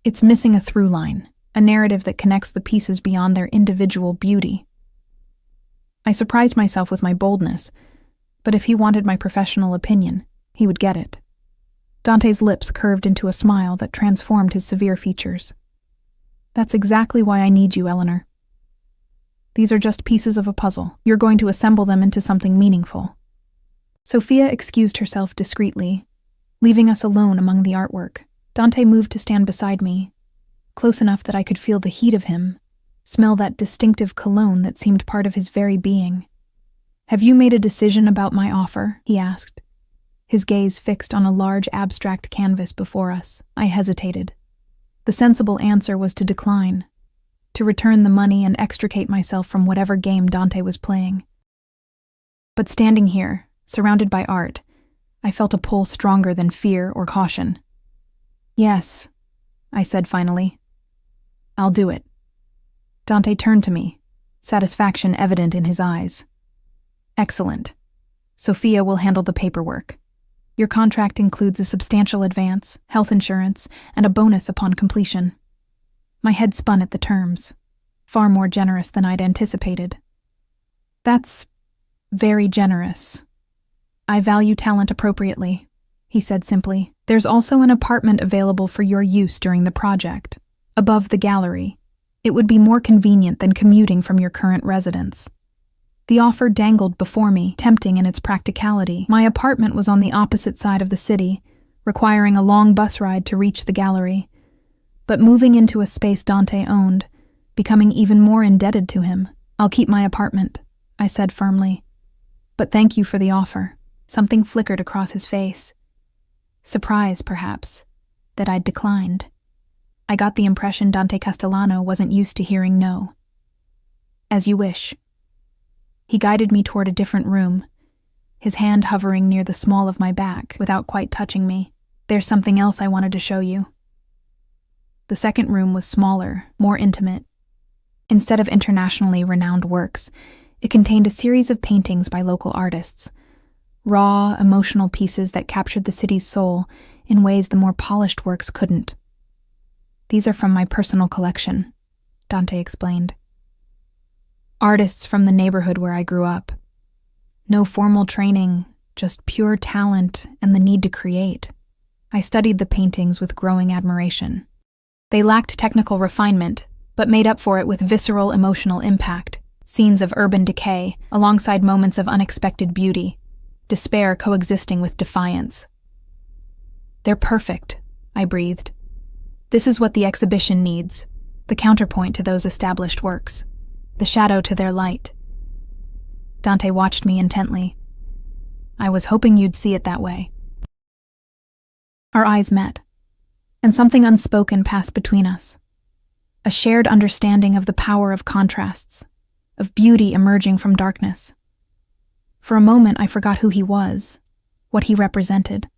"It's missing a through line, a narrative that connects the pieces beyond their individual beauty." I surprised myself with my boldness, but if he wanted my professional opinion, he would get it. Dante's lips curved into a smile that transformed his severe features. "That's exactly why I need you, Eleanor. These are just pieces of a puzzle. You're going to assemble them into something meaningful." Sophia excused herself discreetly, leaving us alone among the artwork. Dante moved to stand beside me, close enough that I could feel the heat of him, smell that distinctive cologne that seemed part of his very being. "Have you made a decision about my offer?" he asked, his gaze fixed on a large abstract canvas before us. I hesitated. The sensible answer was to decline, to return the money and extricate myself from whatever game Dante was playing. But standing here, surrounded by art, I felt a pull stronger than fear or caution. "Yes," I said finally. "I'll do it." Dante turned to me, satisfaction evident in his eyes. "Excellent. Sophia will handle the paperwork. Your contract includes a substantial advance, health insurance, and a bonus upon completion." My head spun at the terms, far more generous than I'd anticipated. "That's very generous. I value talent appropriately," he said simply. "There's also an apartment available for your use during the project, above the gallery. It would be more convenient than commuting from your current residence." The offer dangled before me, tempting in its practicality. My apartment was on the opposite side of the city, requiring a long bus ride to reach the gallery. But moving into a space Dante owned, becoming even more indebted to him. "I'll keep my apartment," I said firmly. "But thank you for the offer." Something flickered across his face. Surprise, perhaps, that I'd declined. I got the impression Dante Castellano wasn't used to hearing no. "As you wish." He guided me toward a different room, his hand hovering near the small of my back without quite touching me. "There's something else I wanted to show you." The second room was smaller, more intimate. Instead of internationally renowned works, it contained a series of paintings by local artists, raw, emotional pieces that captured the city's soul in ways the more polished works couldn't. "These are from my personal collection," Dante explained. "Artists from the neighborhood where I grew up. No formal training, just pure talent and the need to create." I studied the paintings with growing admiration. They lacked technical refinement, but made up for it with visceral emotional impact, scenes of urban decay, alongside moments of unexpected beauty, despair coexisting with defiance. "They're perfect," I breathed. "This is what the exhibition needs, the counterpoint to those established works, the shadow to their light." Dante watched me intently. "I was hoping you'd see it that way." Our eyes met, and something unspoken passed between us. A shared understanding of the power of contrasts, of beauty emerging from darkness. For a moment I forgot who he was, what he represented.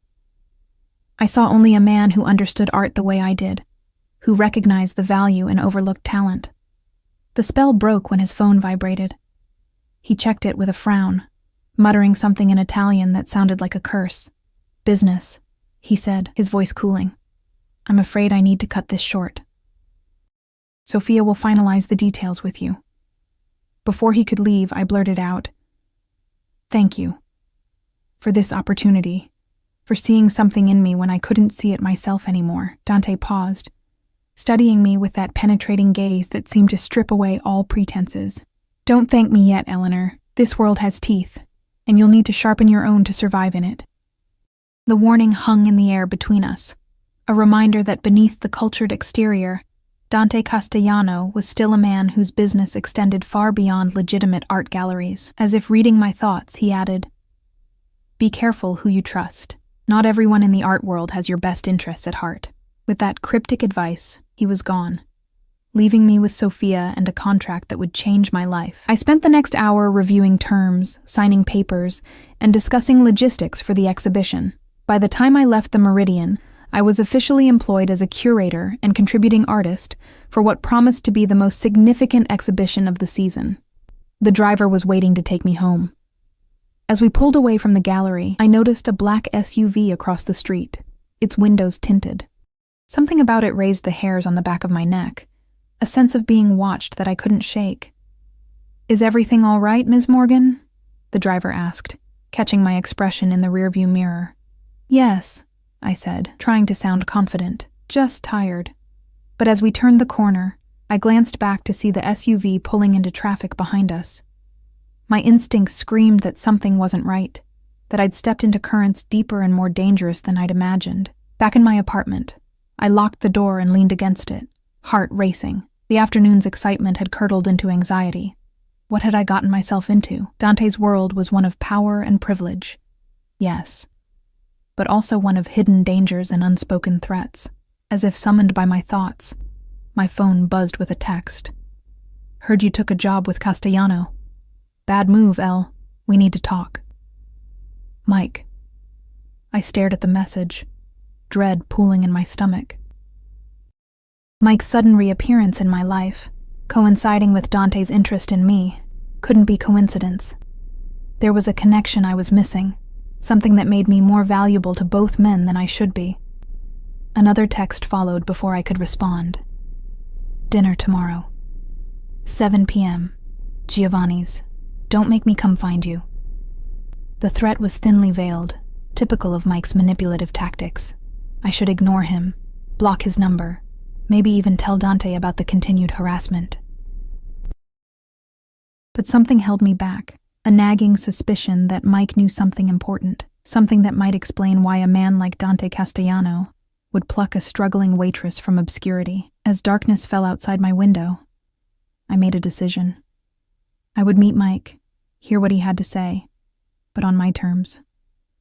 I saw only a man who understood art the way I did, who recognized the value in overlooked talent. The spell broke when his phone vibrated. He checked it with a frown, muttering something in Italian that sounded like a curse. "Business," he said, his voice cooling. "I'm afraid I need to cut this short. Sophia will finalize the details with you." Before he could leave, I blurted out, "Thank you for this opportunity, for seeing something in me when I couldn't see it myself anymore." Dante paused, studying me with that penetrating gaze that seemed to strip away all pretenses. "Don't thank me yet, Eleanor. This world has teeth, and you'll need to sharpen your own to survive in it." The warning hung in the air between us, a reminder that beneath the cultured exterior, Dante Castellano was still a man whose business extended far beyond legitimate art galleries. As if reading my thoughts, he added, "Be careful who you trust. Not everyone in the art world has your best interests at heart." With that cryptic advice, he was gone, leaving me with Sophia and a contract that would change my life. I spent the next hour reviewing terms, signing papers, and discussing logistics for the exhibition. By the time I left the Meridian, I was officially employed as a curator and contributing artist for what promised to be the most significant exhibition of the season. The driver was waiting to take me home. As we pulled away from the gallery, I noticed a black SUV across the street, its windows tinted. Something about it raised the hairs on the back of my neck, a sense of being watched that I couldn't shake. "Is everything all right, Ms. Morgan?" the driver asked, catching my expression in the rearview mirror. "Yes," I said, trying to sound confident, "just tired." But as we turned the corner, I glanced back to see the SUV pulling into traffic behind us. My instincts screamed that something wasn't right, that I'd stepped into currents deeper and more dangerous than I'd imagined. Back in my apartment, I locked the door and leaned against it, heart racing. The afternoon's excitement had curdled into anxiety. What had I gotten myself into? Dante's world was one of power and privilege. Yes, but also one of hidden dangers and unspoken threats. As if summoned by my thoughts, my phone buzzed with a text. Heard you took a job with Castellano. Bad move, Elle. We need to talk. Mike. I stared at the message, dread pooling in my stomach. Mike's sudden reappearance in my life, coinciding with Dante's interest in me, couldn't be coincidence. There was a connection I was missing, something that made me more valuable to both men than I should be. Another text followed before I could respond. Dinner tomorrow. 7 p.m. Giovanni's. Don't make me come find you. The threat was thinly veiled, typical of Mike's manipulative tactics. I should ignore him, block his number, maybe even tell Dante about the continued harassment. But something held me back, a nagging suspicion that Mike knew something important, something that might explain why a man like Dante Castellano would pluck a struggling waitress from obscurity. As darkness fell outside my window, I made a decision. I would meet Mike, hear what he had to say, but on my terms.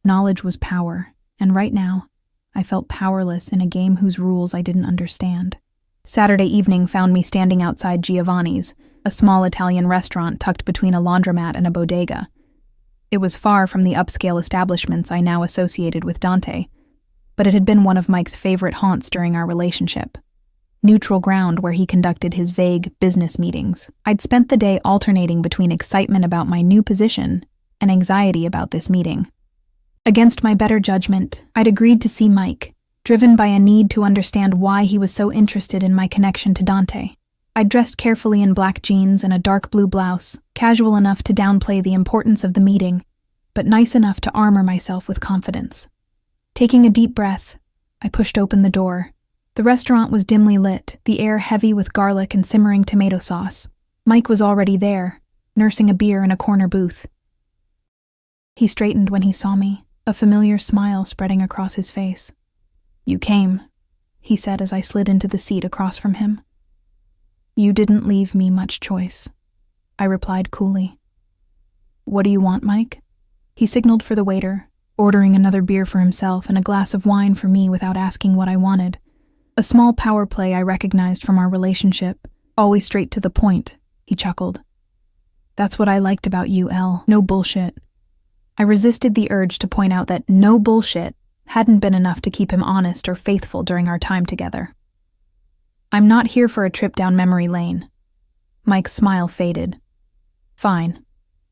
Knowledge was power, and right now, I felt powerless in a game whose rules I didn't understand. Saturday evening found me standing outside Giovanni's, a small Italian restaurant tucked between a laundromat and a bodega. It was far from the upscale establishments I now associated with Dante, but it had been one of Mike's favorite haunts during our relationship. Neutral ground where he conducted his vague business meetings. I'd spent the day alternating between excitement about my new position and anxiety about this meeting. Against my better judgment, I'd agreed to see Mike, driven by a need to understand why he was so interested in my connection to Dante. I'd dressed carefully in black jeans and a dark blue blouse, casual enough to downplay the importance of the meeting, but nice enough to armor myself with confidence. Taking a deep breath, I pushed open the door. The restaurant was dimly lit, the air heavy with garlic and simmering tomato sauce. Mike was already there, nursing a beer in a corner booth. He straightened when he saw me, a familiar smile spreading across his face. You came, he said as I slid into the seat across from him. You didn't leave me much choice, I replied coolly. What do you want, Mike? He signaled for the waiter, ordering another beer for himself and a glass of wine for me without asking what I wanted. A small power play I recognized from our relationship, always straight to the point, he chuckled. That's what I liked about you, Elle. No bullshit. I resisted the urge to point out that no bullshit hadn't been enough to keep him honest or faithful during our time together. I'm not here for a trip down memory lane. Mike's smile faded. Fine.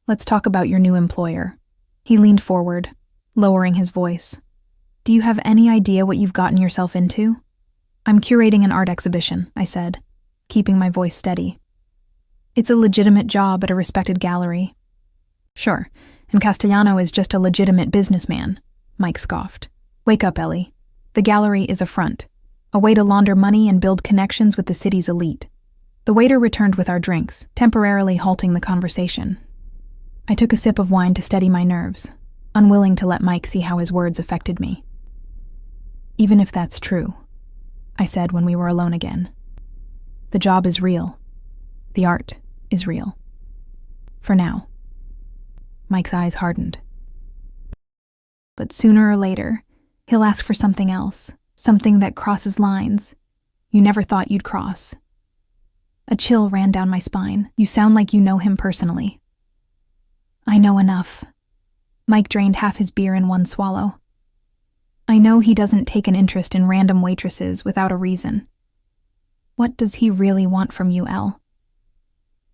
Let's talk about your new employer. He leaned forward, lowering his voice. Do you have any idea what you've gotten yourself into? I'm curating an art exhibition, I said, keeping my voice steady. It's a legitimate job at a respected gallery. Sure, and Castellano is just a legitimate businessman, Mike scoffed. Wake up, Ellie. The gallery is a front, a way to launder money and build connections with the city's elite. The waiter returned with our drinks, temporarily halting the conversation. I took a sip of wine to steady my nerves, unwilling to let Mike see how his words affected me. Even if that's true, I said when we were alone again. The job is real. The art is real. For now. Mike's eyes hardened. But sooner or later, he'll ask for something else, something that crosses lines you never thought you'd cross. A chill ran down my spine. You sound like you know him personally. I know enough. Mike drained half his beer in one swallow. I know he doesn't take an interest in random waitresses without a reason. What does he really want from you, Elle?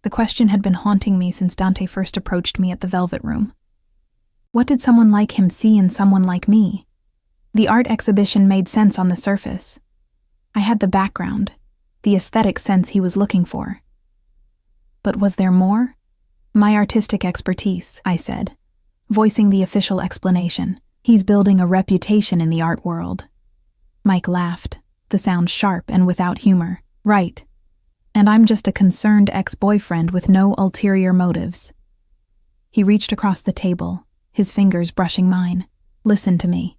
The question had been haunting me since Dante first approached me at the Velvet Room. What did someone like him see in someone like me? The art exhibition made sense on the surface. I had the background, the aesthetic sense he was looking for. But was there more? My artistic expertise, I said, voicing the official explanation. He's building a reputation in the art world. Mike laughed, the sound sharp and without humor. Right. And I'm just a concerned ex-boyfriend with no ulterior motives. He reached across the table, his fingers brushing mine. Listen to me.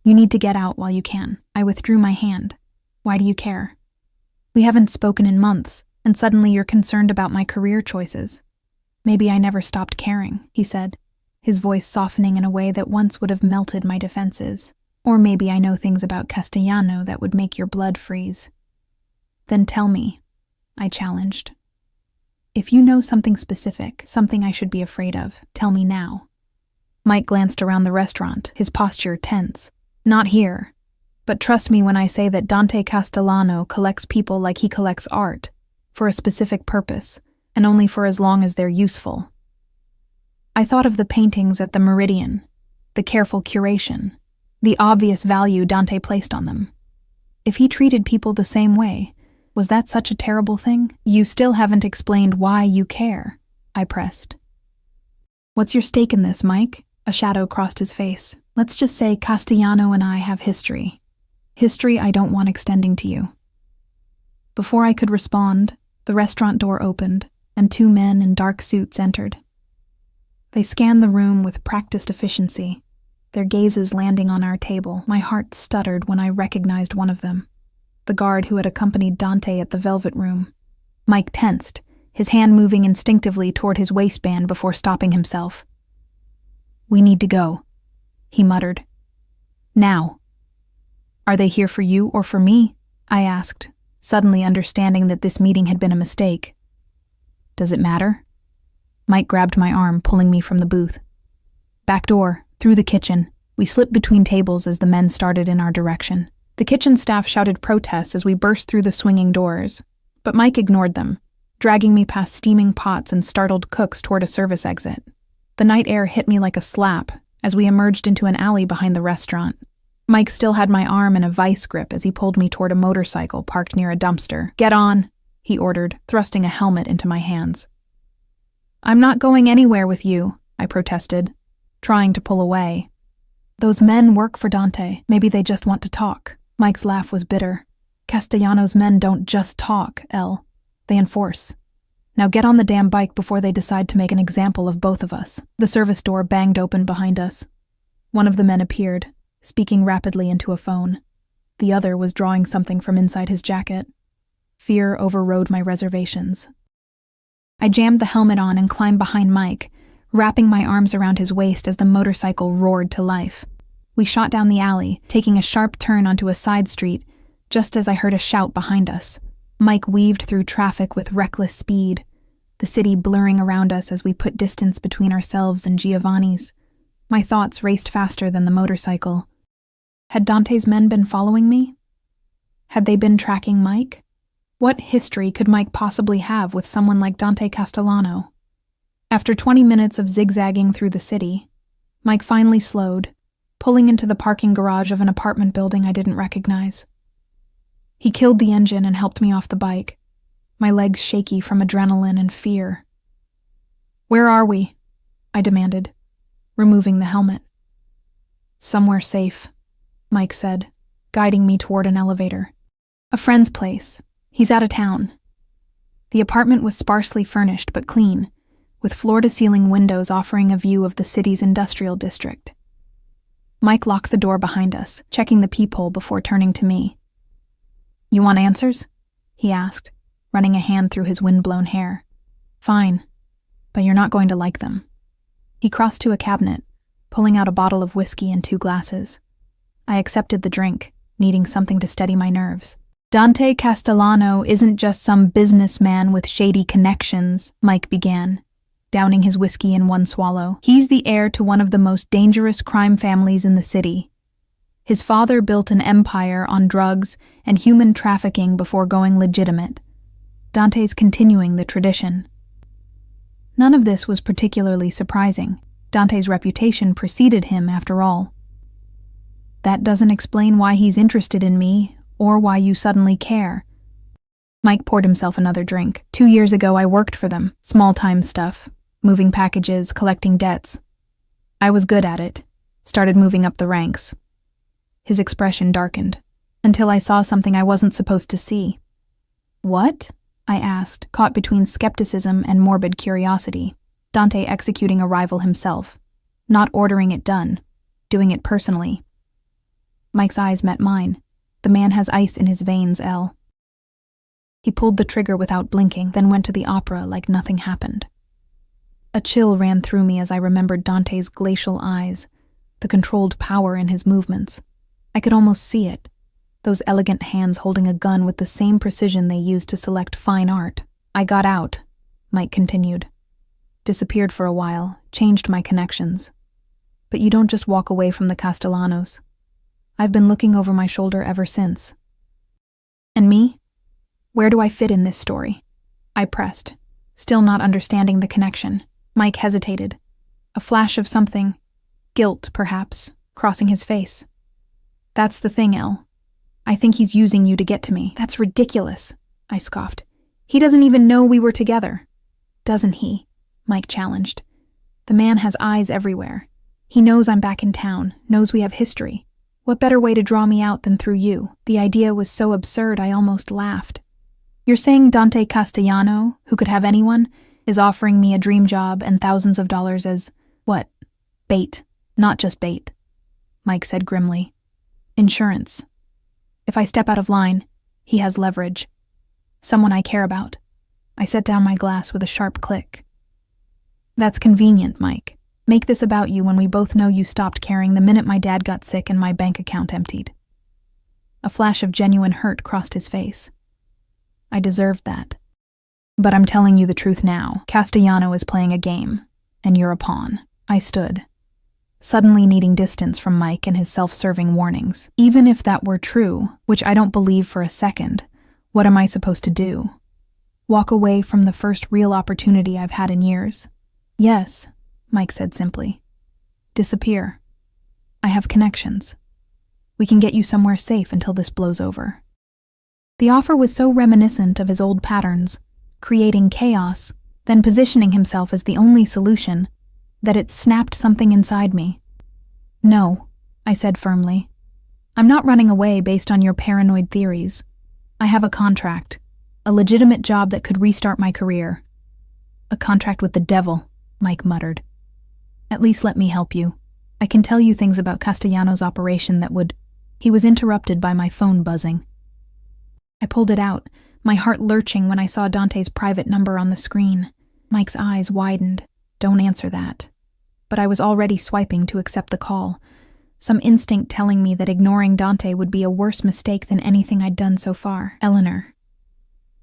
You need to get out while you can. I withdrew my hand. Why do you care? We haven't spoken in months, and suddenly you're concerned about my career choices. Maybe I never stopped caring, he said, his voice softening in a way that once would have melted my defenses. Or maybe I know things about Castellano that would make your blood freeze. Then tell me, I challenged. If you know something specific, something I should be afraid of, tell me now. Mike glanced around the restaurant, his posture tense. Not here. But trust me when I say that Dante Castellano collects people like he collects art, for a specific purpose, and only for as long as they're useful. I thought of the paintings at the Meridian, the careful curation, the obvious value Dante placed on them. If he treated people the same way, was that such a terrible thing? You still haven't explained why you care, I pressed. What's your stake in this, Mike? A shadow crossed his face. Let's just say Castellano and I have history. History I don't want extending to you. Before I could respond, the restaurant door opened, and 2 men in dark suits entered. They scanned the room with practiced efficiency, their gazes landing on our table. My heart stuttered when I recognized one of them, the guard who had accompanied Dante at the Velvet Room. Mike tensed, his hand moving instinctively toward his waistband before stopping himself. We need to go, he muttered. Now. Are they here for you or for me? I asked, suddenly understanding that this meeting had been a mistake. Does it matter? Mike grabbed my arm, pulling me from the booth. Back door, through the kitchen. We slipped between tables as the men started in our direction. The kitchen staff shouted protests as we burst through the swinging doors, but Mike ignored them, dragging me past steaming pots and startled cooks toward a service exit. The night air hit me like a slap as we emerged into an alley behind the restaurant. Mike still had my arm in a vice grip as he pulled me toward a motorcycle parked near a dumpster. Get on, he ordered, thrusting a helmet into my hands. I'm not going anywhere with you, I protested, trying to pull away. Those men work for Dante. Maybe they just want to talk. Mike's laugh was bitter. Castellano's men don't just talk, Elle. They enforce. Now get on the damn bike before they decide to make an example of both of us. The service door banged open behind us. One of the men appeared, speaking rapidly into a phone. The other was drawing something from inside his jacket. Fear overrode my reservations. I jammed the helmet on and climbed behind Mike, wrapping my arms around his waist as the motorcycle roared to life. We shot down the alley, taking a sharp turn onto a side street, just as I heard a shout behind us. Mike weaved through traffic with reckless speed, the city blurring around us as we put distance between ourselves and Giovanni's. My thoughts raced faster than the motorcycle. Had Dante's men been following me? Had they been tracking Mike? What history could Mike possibly have with someone like Dante Castellano? After 20 minutes of zigzagging through the city, Mike finally slowed, pulling into the parking garage of an apartment building I didn't recognize. He killed the engine and helped me off the bike, my legs shaky from adrenaline and fear. Where are we? I demanded, removing the helmet. Somewhere safe, Mike said, guiding me toward an elevator. A friend's place. He's out of town. The apartment was sparsely furnished but clean, with floor-to-ceiling windows offering a view of the city's industrial district. Mike locked the door behind us, checking the peephole before turning to me. You want answers? He asked, running a hand through his wind-blown hair. Fine, but you're not going to like them. He crossed to a cabinet, pulling out a bottle of whiskey and 2 glasses. I accepted the drink, needing something to steady my nerves. Dante Castellano isn't just some businessman with shady connections, Mike began, downing his whiskey in one swallow. He's the heir to one of the most dangerous crime families in the city. His father built an empire on drugs and human trafficking before going legitimate. Dante's continuing the tradition. None of this was particularly surprising. Dante's reputation preceded him, after all. That doesn't explain why he's interested in me, or why you suddenly care. Mike poured himself another drink. 2 years ago, I worked for them. Small-time stuff. Moving packages, collecting debts. I was good at it. Started moving up the ranks. His expression darkened, until I saw something I wasn't supposed to see. What? I asked, caught between skepticism and morbid curiosity. Dante executing a rival himself. Not ordering it done. Doing it personally. Mike's eyes met mine, The man has ice in his veins, Elle. He pulled the trigger without blinking, then went to the opera like nothing happened. A chill ran through me as I remembered Dante's glacial eyes, the controlled power in his movements. I could almost see it, those elegant hands holding a gun with the same precision they used to select fine art. I got out, Mike continued. Disappeared for a while, changed my connections. But you don't just walk away from the Castellanos. I've been looking over my shoulder ever since. And me? Where do I fit in this story? I pressed, still not understanding the connection. Mike hesitated. A flash of something, guilt perhaps, crossing his face. That's the thing, Elle. I think he's using you to get to me. That's ridiculous, I scoffed. He doesn't even know we were together. Doesn't he? Mike challenged. The man has eyes everywhere. He knows I'm back in town, knows we have history. What better way to draw me out than through you? The idea was so absurd I almost laughed. You're saying Dante Castellano, who could have anyone, is offering me a dream job and thousands of dollars as, what? Bait. Not just bait, Mike said grimly. Insurance. If I step out of line, he has leverage. Someone I care about. I set down my glass with a sharp click. That's convenient, Mike. Make this about you when we both know you stopped caring the minute my dad got sick and my bank account emptied. A flash of genuine hurt crossed his face. I deserved that. But I'm telling you the truth now. Castellano is playing a game, and you're a pawn. I stood, suddenly needing distance from Mike and his self-serving warnings. Even if that were true, which I don't believe for a second, what am I supposed to do? Walk away from the first real opportunity I've had in years? Yes, Mike said simply. Disappear. I have connections. We can get you somewhere safe until this blows over. The offer was so reminiscent of his old patterns, creating chaos, then positioning himself as the only solution, that it snapped something inside me. No, I said firmly. I'm not running away based on your paranoid theories. I have a contract, a legitimate job that could restart my career. A contract with the devil, Mike muttered. At least let me help you. I can tell you things about Castellano's operation that would... He was interrupted by my phone buzzing. I pulled it out, my heart lurching when I saw Dante's private number on the screen. Mike's eyes widened. Don't answer that. But I was already swiping to accept the call, some instinct telling me that ignoring Dante would be a worse mistake than anything I'd done so far. Eleanor.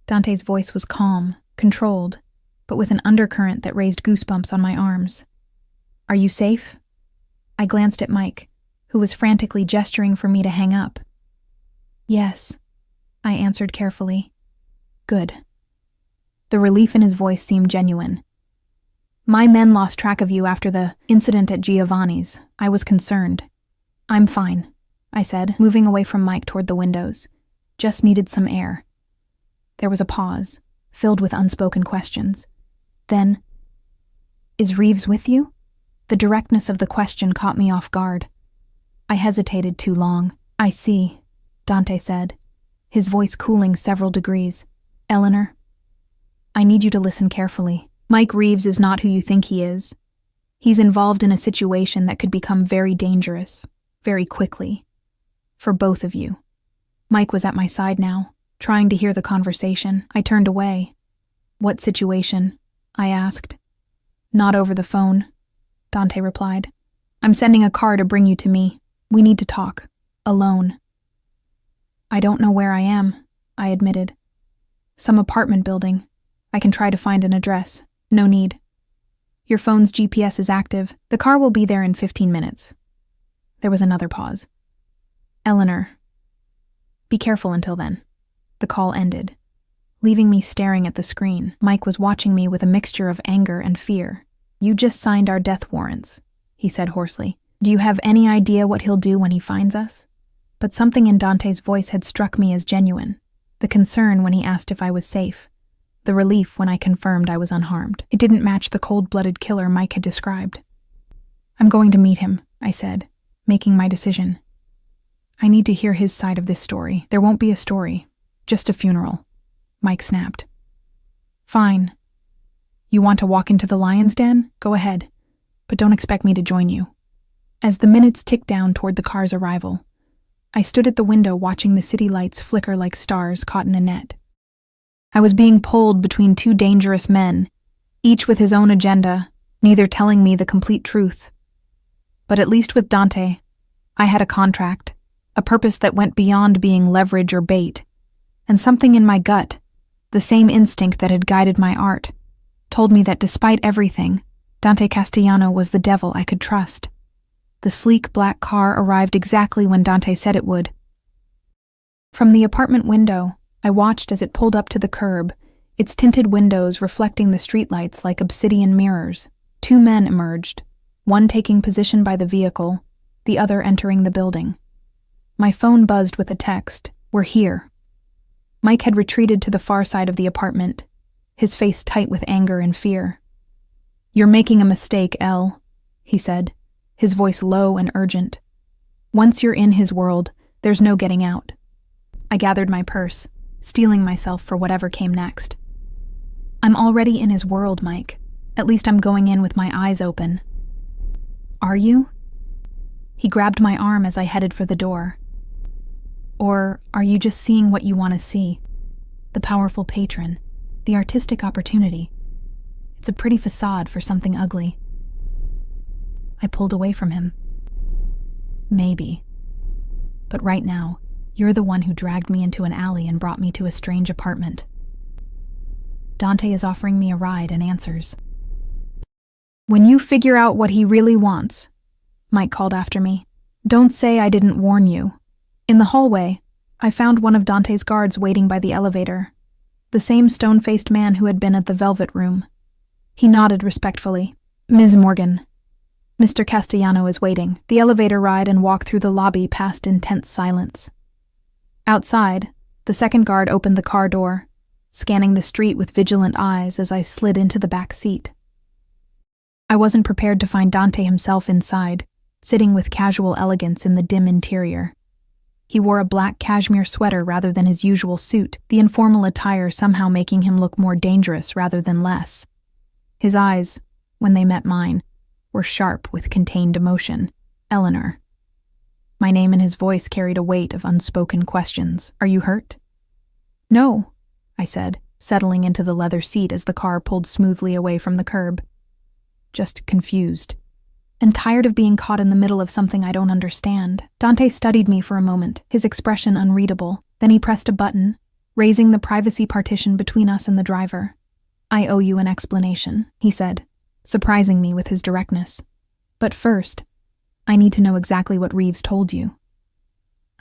Dante's voice was calm, controlled, but with an undercurrent that raised goosebumps on my arms. Are you safe? I glanced at Mike, who was frantically gesturing for me to hang up. Yes, I answered carefully. Good. The relief in his voice seemed genuine. My men lost track of you after the incident at Giovanni's. I was concerned. I'm fine, I said, moving away from Mike toward the windows. Just needed some air. There was a pause, filled with unspoken questions. Then, is Reeves with you? The directness of the question caught me off guard. I hesitated too long. I see, Dante said, his voice cooling several degrees. Eleanor, I need you to listen carefully. Mike Reeves is not who you think he is. He's involved in a situation that could become very dangerous, very quickly, for both of you. Mike was at my side now, trying to hear the conversation. I turned away. What situation? I asked. Not over the phone, Dante replied. I'm sending a car to bring you to me. We need to talk. Alone. I don't know where I am, I admitted. Some apartment building. I can try to find an address. No need. Your phone's GPS is active. The car will be there in 15 minutes. There was another pause. Eleanor. Be careful until then. The call ended, leaving me staring at the screen. Mike was watching me with a mixture of anger and fear. You just signed our death warrants, he said hoarsely. Do you have any idea what he'll do when he finds us? But something in Dante's voice had struck me as genuine. The concern when he asked if I was safe. The relief when I confirmed I was unharmed. It didn't match the cold-blooded killer Mike had described. I'm going to meet him, I said, making my decision. I need to hear his side of this story. There won't be a story, just a funeral, Mike snapped. Fine. You want to walk into the lion's den? Go ahead, but don't expect me to join you. As the minutes ticked down toward the car's arrival, I stood at the window watching the city lights flicker like stars caught in a net. I was being pulled between two dangerous men, each with his own agenda, neither telling me the complete truth. But at least with Dante, I had a contract, a purpose that went beyond being leverage or bait, and something in my gut, the same instinct that had guided my art, told me that despite everything, Dante Castellano was the devil I could trust. The sleek black car arrived exactly when Dante said it would. From the apartment window, I watched as it pulled up to the curb, its tinted windows reflecting the streetlights like obsidian mirrors. Two men emerged, one taking position by the vehicle, the other entering the building. My phone buzzed with a text, "We're here." Mike had retreated to the far side of the apartment, his face tight with anger and fear. "You're making a mistake, Elle," he said, his voice low and urgent. "Once you're in his world, there's no getting out." I gathered my purse, steeling myself for whatever came next. "I'm already in his world, Mike. At least I'm going in with my eyes open." "Are you?" He grabbed my arm as I headed for the door. "Or are you just seeing what you want to see? The powerful patron, the artistic opportunity. It's a pretty facade for something ugly." I pulled away from him. "Maybe. But right now, you're the one who dragged me into an alley and brought me to a strange apartment. Dante is offering me a ride and answers." "When you figure out what he really wants," Mike called after me, "don't say I didn't warn you." In the hallway, I found one of Dante's guards waiting by the elevator, the same stone-faced man who had been at the Velvet Room. He nodded respectfully. "Ms. Morgan, Mr. Castellano is waiting." The elevator ride and walk through the lobby passed in tense silence. Outside, the second guard opened the car door, scanning the street with vigilant eyes as I slid into the back seat. I wasn't prepared to find Dante himself inside, sitting with casual elegance in the dim interior. He wore a black cashmere sweater rather than his usual suit, the informal attire somehow making him look more dangerous rather than less. His eyes, when they met mine, were sharp with contained emotion. "Eleanor." My name and his voice carried a weight of unspoken questions. "Are you hurt?" "No," I said, settling into the leather seat as the car pulled smoothly away from the curb. "Just confused. And tired of being caught in the middle of something I don't understand." Dante studied me for a moment, his expression unreadable. Then he pressed a button, raising the privacy partition between us and the driver. "I owe you an explanation," he said, surprising me with his directness. "But first, I need to know exactly what Reeves told you."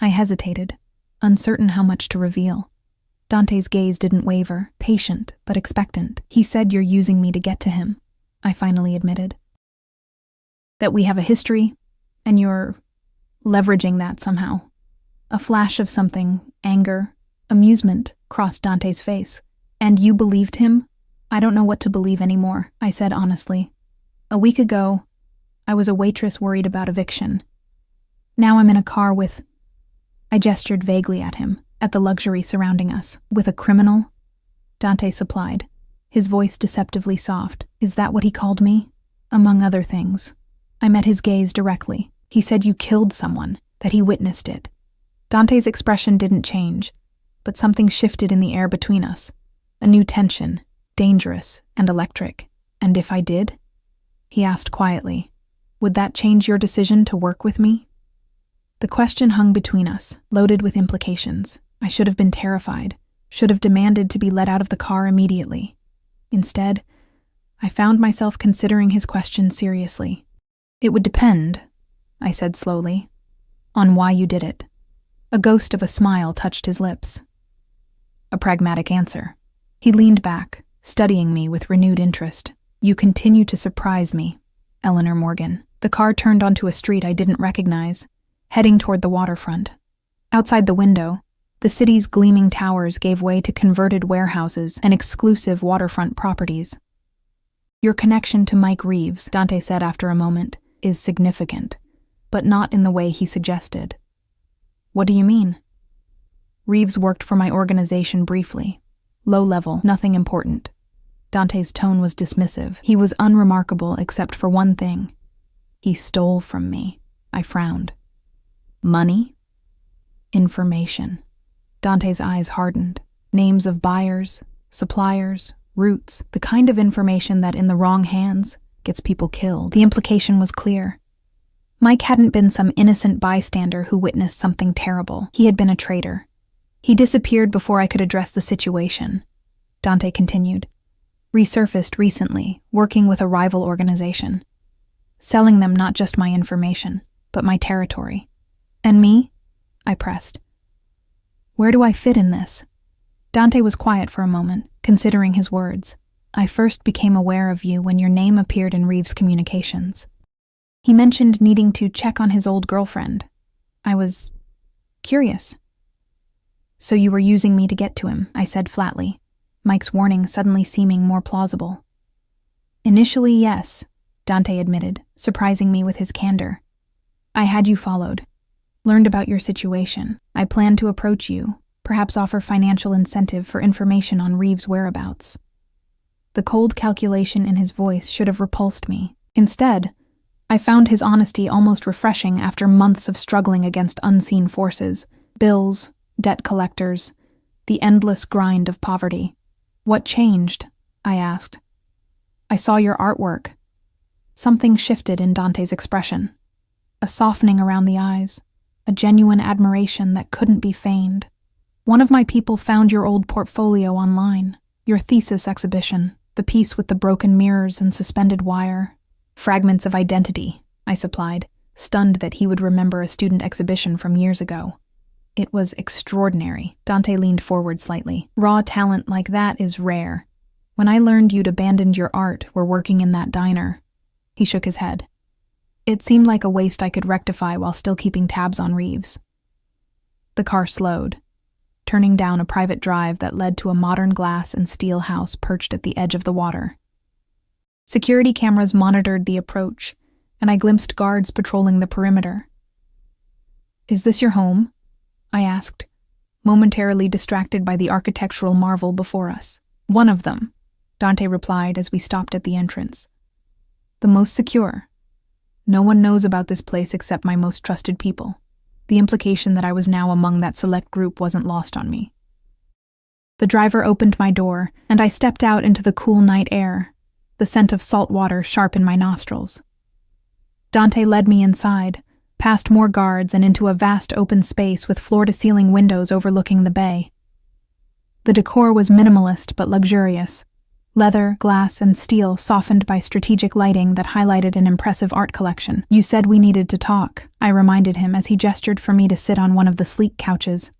I hesitated, uncertain how much to reveal. Dante's gaze didn't waver, patient but expectant. "He said you're using me to get to him," I finally admitted. "That we have a history, and you're leveraging that somehow." A flash of something, anger, amusement, crossed Dante's face. "And you believed him?" "I don't know what to believe anymore," I said honestly. "A week ago, I was a waitress worried about eviction. Now I'm in a car with—" I gestured vaguely at him, at the luxury surrounding us. "With a criminal?" Dante supplied, his voice deceptively soft. "Is that what he called me?" "Among other things." I met his gaze directly. "He said you killed someone, that he witnessed it." Dante's expression didn't change, but something shifted in the air between us. A new tension, dangerous and electric. "And if I did?" he asked quietly. "Would that change your decision to work with me?" The question hung between us, loaded with implications. I should have been terrified, should have demanded to be let out of the car immediately. Instead, I found myself considering his question seriously. "It would depend," I said slowly, "on why you did it." A ghost of a smile touched his lips. A pragmatic answer. He leaned back, studying me with renewed interest. "You continue to surprise me, Eleanor Morgan." The car turned onto a street I didn't recognize, heading toward the waterfront. Outside the window, the city's gleaming towers gave way to converted warehouses and exclusive waterfront properties. "Your connection to Mike Reeves," Dante said after a moment, "is significant, but not in the way he suggested." "What do you mean?" "Reeves worked for my organization briefly. Low level, nothing important." Dante's tone was dismissive. "He was unremarkable except for one thing. He stole from me." I frowned. "Money?" Information. Dante's eyes hardened. Names of buyers, suppliers, routes, the kind of information that in the wrong hands gets people killed. The implication was clear. Mike hadn't been some innocent bystander who witnessed something terrible. He had been a traitor. He disappeared before I could address the situation. Dante continued. Resurfaced recently, working with a rival organization. Selling them not just my information, but my territory. And me? I pressed. Where do I fit in this? Dante was quiet for a moment, considering his words. I first became aware of you when your name appeared in Reeves' communications. He mentioned needing to check on his old girlfriend. I was curious. So you were using me to get to him, I said flatly, Mike's warning suddenly seeming more plausible. Initially, yes, Dante admitted, surprising me with his candor. I had you followed. Learned about your situation. I planned to approach you, perhaps offer financial incentive for information on Reeves' whereabouts. The cold calculation in his voice should have repulsed me. Instead, I found his honesty almost refreshing after months of struggling against unseen forces, bills, debt collectors, the endless grind of poverty. What changed? I asked. I saw your artwork. Something shifted in Dante's expression. A softening around the eyes, a genuine admiration that couldn't be feigned. One of my people found your old portfolio online, your thesis exhibition, the piece with the broken mirrors and suspended wire. Fragments of identity, I supplied, stunned that he would remember a student exhibition from years ago. It was extraordinary. Dante leaned forward slightly. Raw talent like that is rare. When I learned you'd abandoned your art, were working in that diner. He shook his head. It seemed like a waste I could rectify while still keeping tabs on Reeves. The car slowed, turning down a private drive that led to a modern glass and steel house perched at the edge of the water. Security cameras monitored the approach, and I glimpsed guards patrolling the perimeter. Is this your home? I asked, momentarily distracted by the architectural marvel before us. One of them, Dante replied as we stopped at the entrance. The most secure. No one knows about this place except my most trusted people. The implication that I was now among that select group wasn't lost on me. The driver opened my door, and I stepped out into the cool night air, the scent of salt water sharp in my nostrils. Dante led me inside, past more guards and into a vast open space with floor-to-ceiling windows overlooking the bay. The decor was minimalist but luxurious. Leather, glass, and steel softened by strategic lighting that highlighted an impressive art collection. You said we needed to talk, I reminded him as he gestured for me to sit on one of the sleek couches.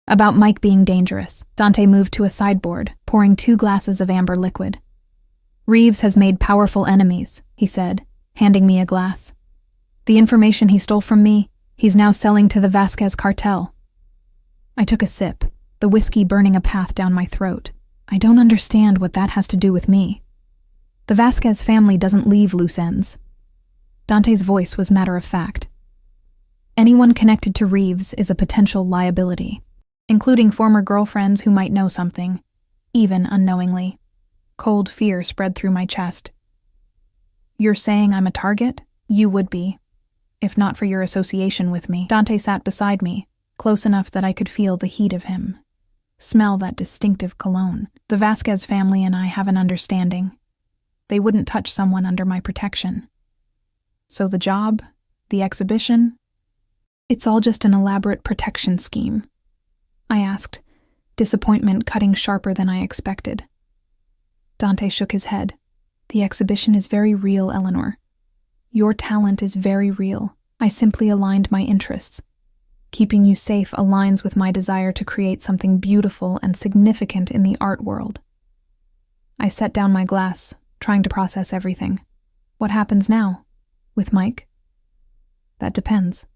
About Mike being dangerous, Dante moved to a sideboard, pouring 2 glasses of amber liquid. Reeves has made powerful enemies, he said, handing me a glass. The information he stole from me, he's now selling to the Vasquez cartel. I took a sip, the whiskey burning a path down my throat. I don't understand what that has to do with me. The Vasquez family doesn't leave loose ends. Dante's voice was matter-of-fact. Anyone connected to Reeves is a potential liability, including former girlfriends who might know something, even unknowingly. Cold fear spread through my chest. You're saying I'm a target? You would be, if not for your association with me. Dante sat beside me, close enough that I could feel the heat of him. Smell that distinctive cologne. The Vasquez family and I have an understanding. They wouldn't touch someone under my protection. So the job, the exhibition, it's all just an elaborate protection scheme. I asked, disappointment cutting sharper than I expected. Dante shook his head. The exhibition is very real, Eleanor. Your talent is very real. I simply aligned my interests. Keeping you safe aligns with my desire to create something beautiful and significant in the art world. I set down my glass, trying to process everything. What happens now? With Mike? That depends.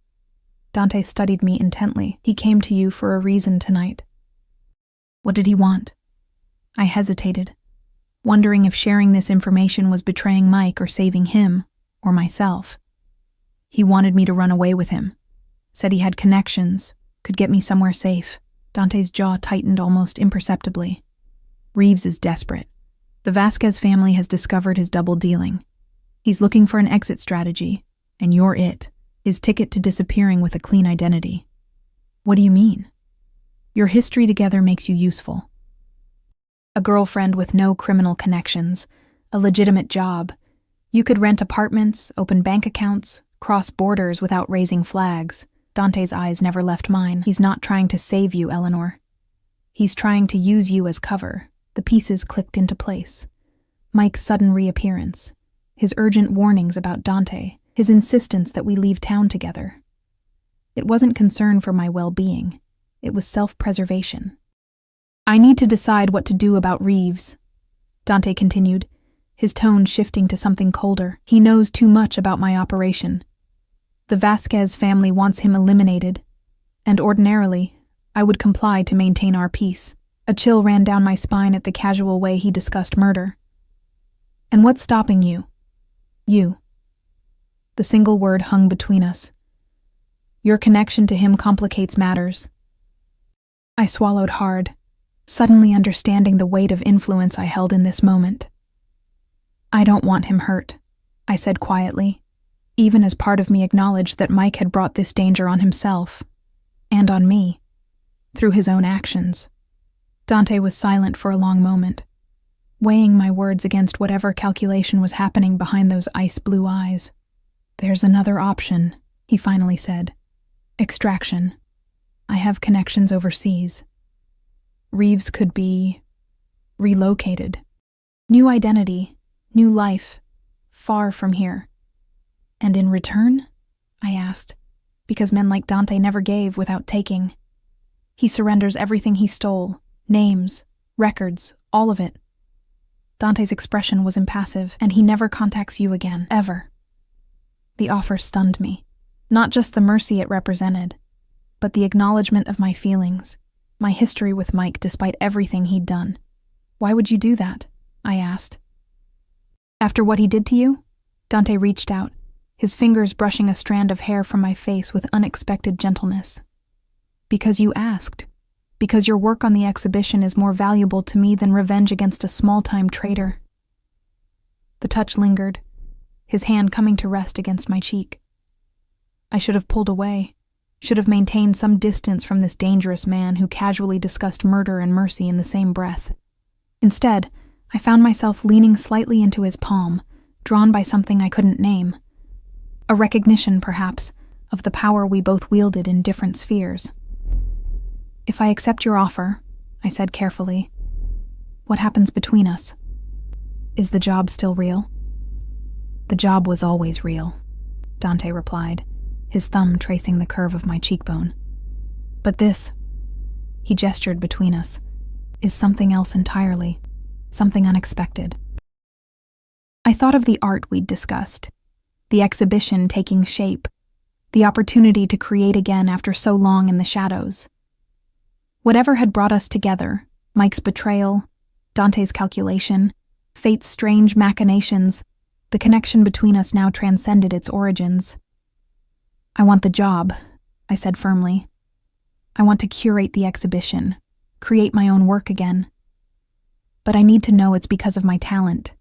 Dante studied me intently. He came to you for a reason tonight. What did he want? I hesitated, wondering if sharing this information was betraying Mike or saving him, or myself. He wanted me to run away with him. Said he had connections, could get me somewhere safe. Dante's jaw tightened almost imperceptibly. Reeves is desperate. The Vasquez family has discovered his double dealing. He's looking for an exit strategy, and you're it, his ticket to disappearing with a clean identity. What do you mean? Your history together makes you useful. A girlfriend with no criminal connections, a legitimate job. You could rent apartments, open bank accounts, cross borders without raising flags. Dante's eyes never left mine. He's not trying to save you, Eleanor. He's trying to use you as cover. The pieces clicked into place. Mike's sudden reappearance, his urgent warnings about Dante, his insistence that we leave town together. It wasn't concern for my well-being. It was self-preservation. I need to decide what to do about Reeves, Dante continued, his tone shifting to something colder. He knows too much about my operation. The Vasquez family wants him eliminated, and ordinarily, I would comply to maintain our peace. A chill ran down my spine at the casual way he discussed murder. And what's stopping you? You. The single word hung between us. Your connection to him complicates matters. I swallowed hard, suddenly understanding the weight of influence I held in this moment. I don't want him hurt, I said quietly, even as part of me acknowledged that Mike had brought this danger on himself, and on me, through his own actions. Dante was silent for a long moment, weighing my words against whatever calculation was happening behind those ice-blue eyes. There's another option, he finally said. Extraction. I have connections overseas. Reeves could be relocated. New identity, new life, far from here. And in return? I asked, because men like Dante never gave without taking. He surrenders everything he stole, names, records, all of it. Dante's expression was impassive, and he never contacts you again, ever. The offer stunned me. Not just the mercy it represented, but the acknowledgement of my feelings, my history with Mike despite everything he'd done. Why would you do that? I asked. After what he did to you? Dante reached out, his fingers brushing a strand of hair from my face with unexpected gentleness. Because you asked. Because your work on the exhibition is more valuable to me than revenge against a small-time traitor. The touch lingered, his hand coming to rest against my cheek. I should have pulled away, should have maintained some distance from this dangerous man who casually discussed murder and mercy in the same breath. Instead, I found myself leaning slightly into his palm, drawn by something I couldn't name. A recognition, perhaps, of the power we both wielded in different spheres. If I accept your offer, I said carefully, what happens between us? Is the job still real? The job was always real, Dante replied, his thumb tracing the curve of my cheekbone. But this, he gestured between us, is something else entirely, something unexpected. I thought of the art we'd discussed, the exhibition taking shape, the opportunity to create again after so long in the shadows. Whatever had brought us together, Mike's betrayal, Dante's calculation, fate's strange machinations, the connection between us now transcended its origins. I want the job, I said firmly. I want to curate the exhibition, create my own work again. But I need to know it's because of my talent,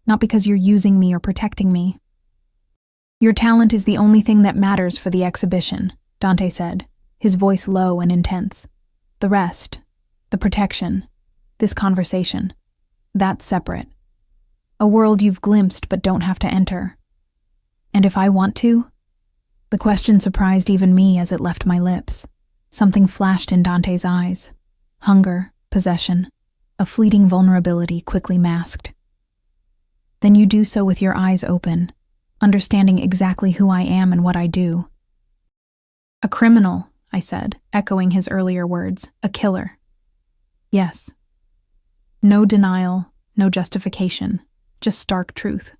not because you're using me or protecting me. Your talent is the only thing that matters for the exhibition, Dante said, his voice low and intense. The rest, the protection, this conversation, that's separate. A world you've glimpsed but don't have to enter. And if I want to? The question surprised even me as it left my lips. Something flashed in Dante's eyes. Hunger, possession, a fleeting vulnerability quickly masked. Then you do so with your eyes open, understanding exactly who I am and what I do. A criminal, I said, echoing his earlier words. A killer. Yes. No denial, no justification, just stark truth.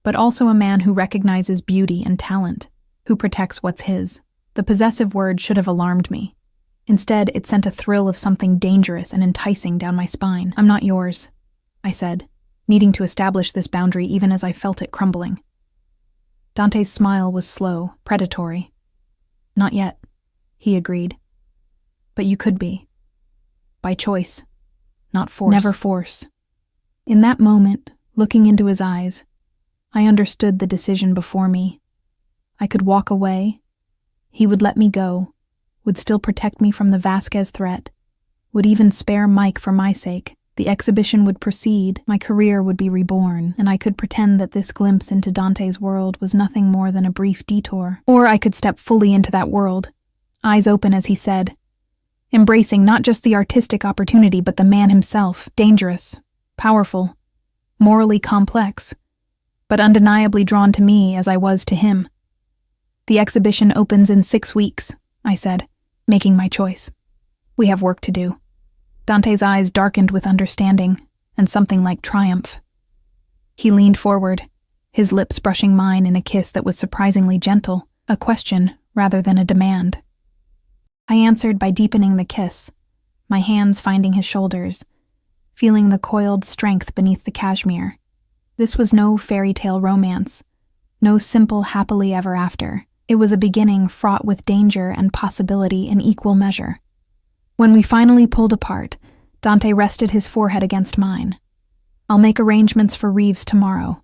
But also a man who recognizes beauty and talent, who protects what's his. The possessive word should have alarmed me. Instead, it sent a thrill of something dangerous and enticing down my spine. I'm not yours, I said, needing to establish this boundary even as I felt it crumbling. Dante's smile was slow, predatory. Not yet, he agreed. But you could be. By choice, not force. Never force. In that moment, looking into his eyes, I understood the decision before me. I could walk away. He would let me go, would still protect me from the Vasquez threat, would even spare Mike for my sake. The exhibition would proceed, my career would be reborn, and I could pretend that this glimpse into Dante's world was nothing more than a brief detour. Or I could step fully into that world, eyes open as he said, embracing not just the artistic opportunity but the man himself, dangerous, powerful, morally complex, but undeniably drawn to me as I was to him. The exhibition opens in 6 weeks, I said, making my choice. We have work to do. Dante's eyes darkened with understanding and something like triumph. He leaned forward, his lips brushing mine in a kiss that was surprisingly gentle, a question rather than a demand. I answered by deepening the kiss, my hands finding his shoulders, feeling the coiled strength beneath the cashmere. This was no fairy tale romance, no simple happily ever after. It was a beginning fraught with danger and possibility in equal measure. When we finally pulled apart, Dante rested his forehead against mine. I'll make arrangements for Reeves tomorrow.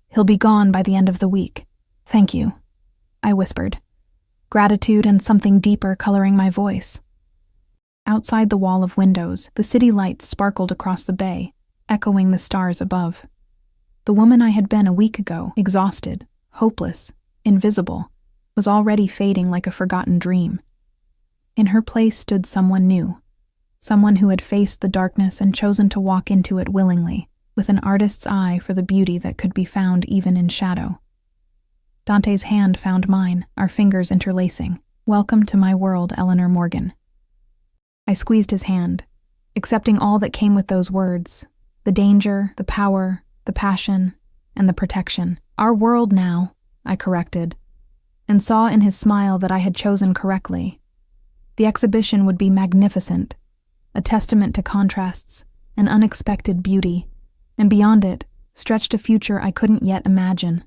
He'll be gone by the end of the week. Thank you, I whispered, gratitude and something deeper coloring my voice. Outside the wall of windows, the city lights sparkled across the bay, echoing the stars above. The woman I had been a week ago, exhausted, hopeless, invisible, was already fading like a forgotten dream. In her place stood someone new, someone who had faced the darkness and chosen to walk into it willingly, with an artist's eye for the beauty that could be found even in shadow. Dante's hand found mine, our fingers interlacing. Welcome to my world, Eleanor Morgan. I squeezed his hand, accepting all that came with those words, the danger, the power, the passion, and the protection. Our world now, I corrected, and saw in his smile that I had chosen correctly. The exhibition would be magnificent, a testament to contrasts, an unexpected beauty, and beyond it stretched a future I couldn't yet imagine.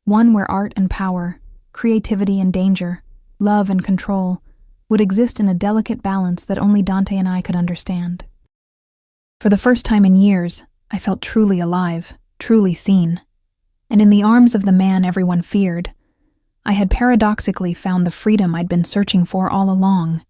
One where art and power, creativity and danger, love and control would exist in a delicate balance that only Dante and I could understand. For the first time in years, I felt truly alive, truly seen. And in the arms of the man everyone feared, I had paradoxically found the freedom I'd been searching for all along.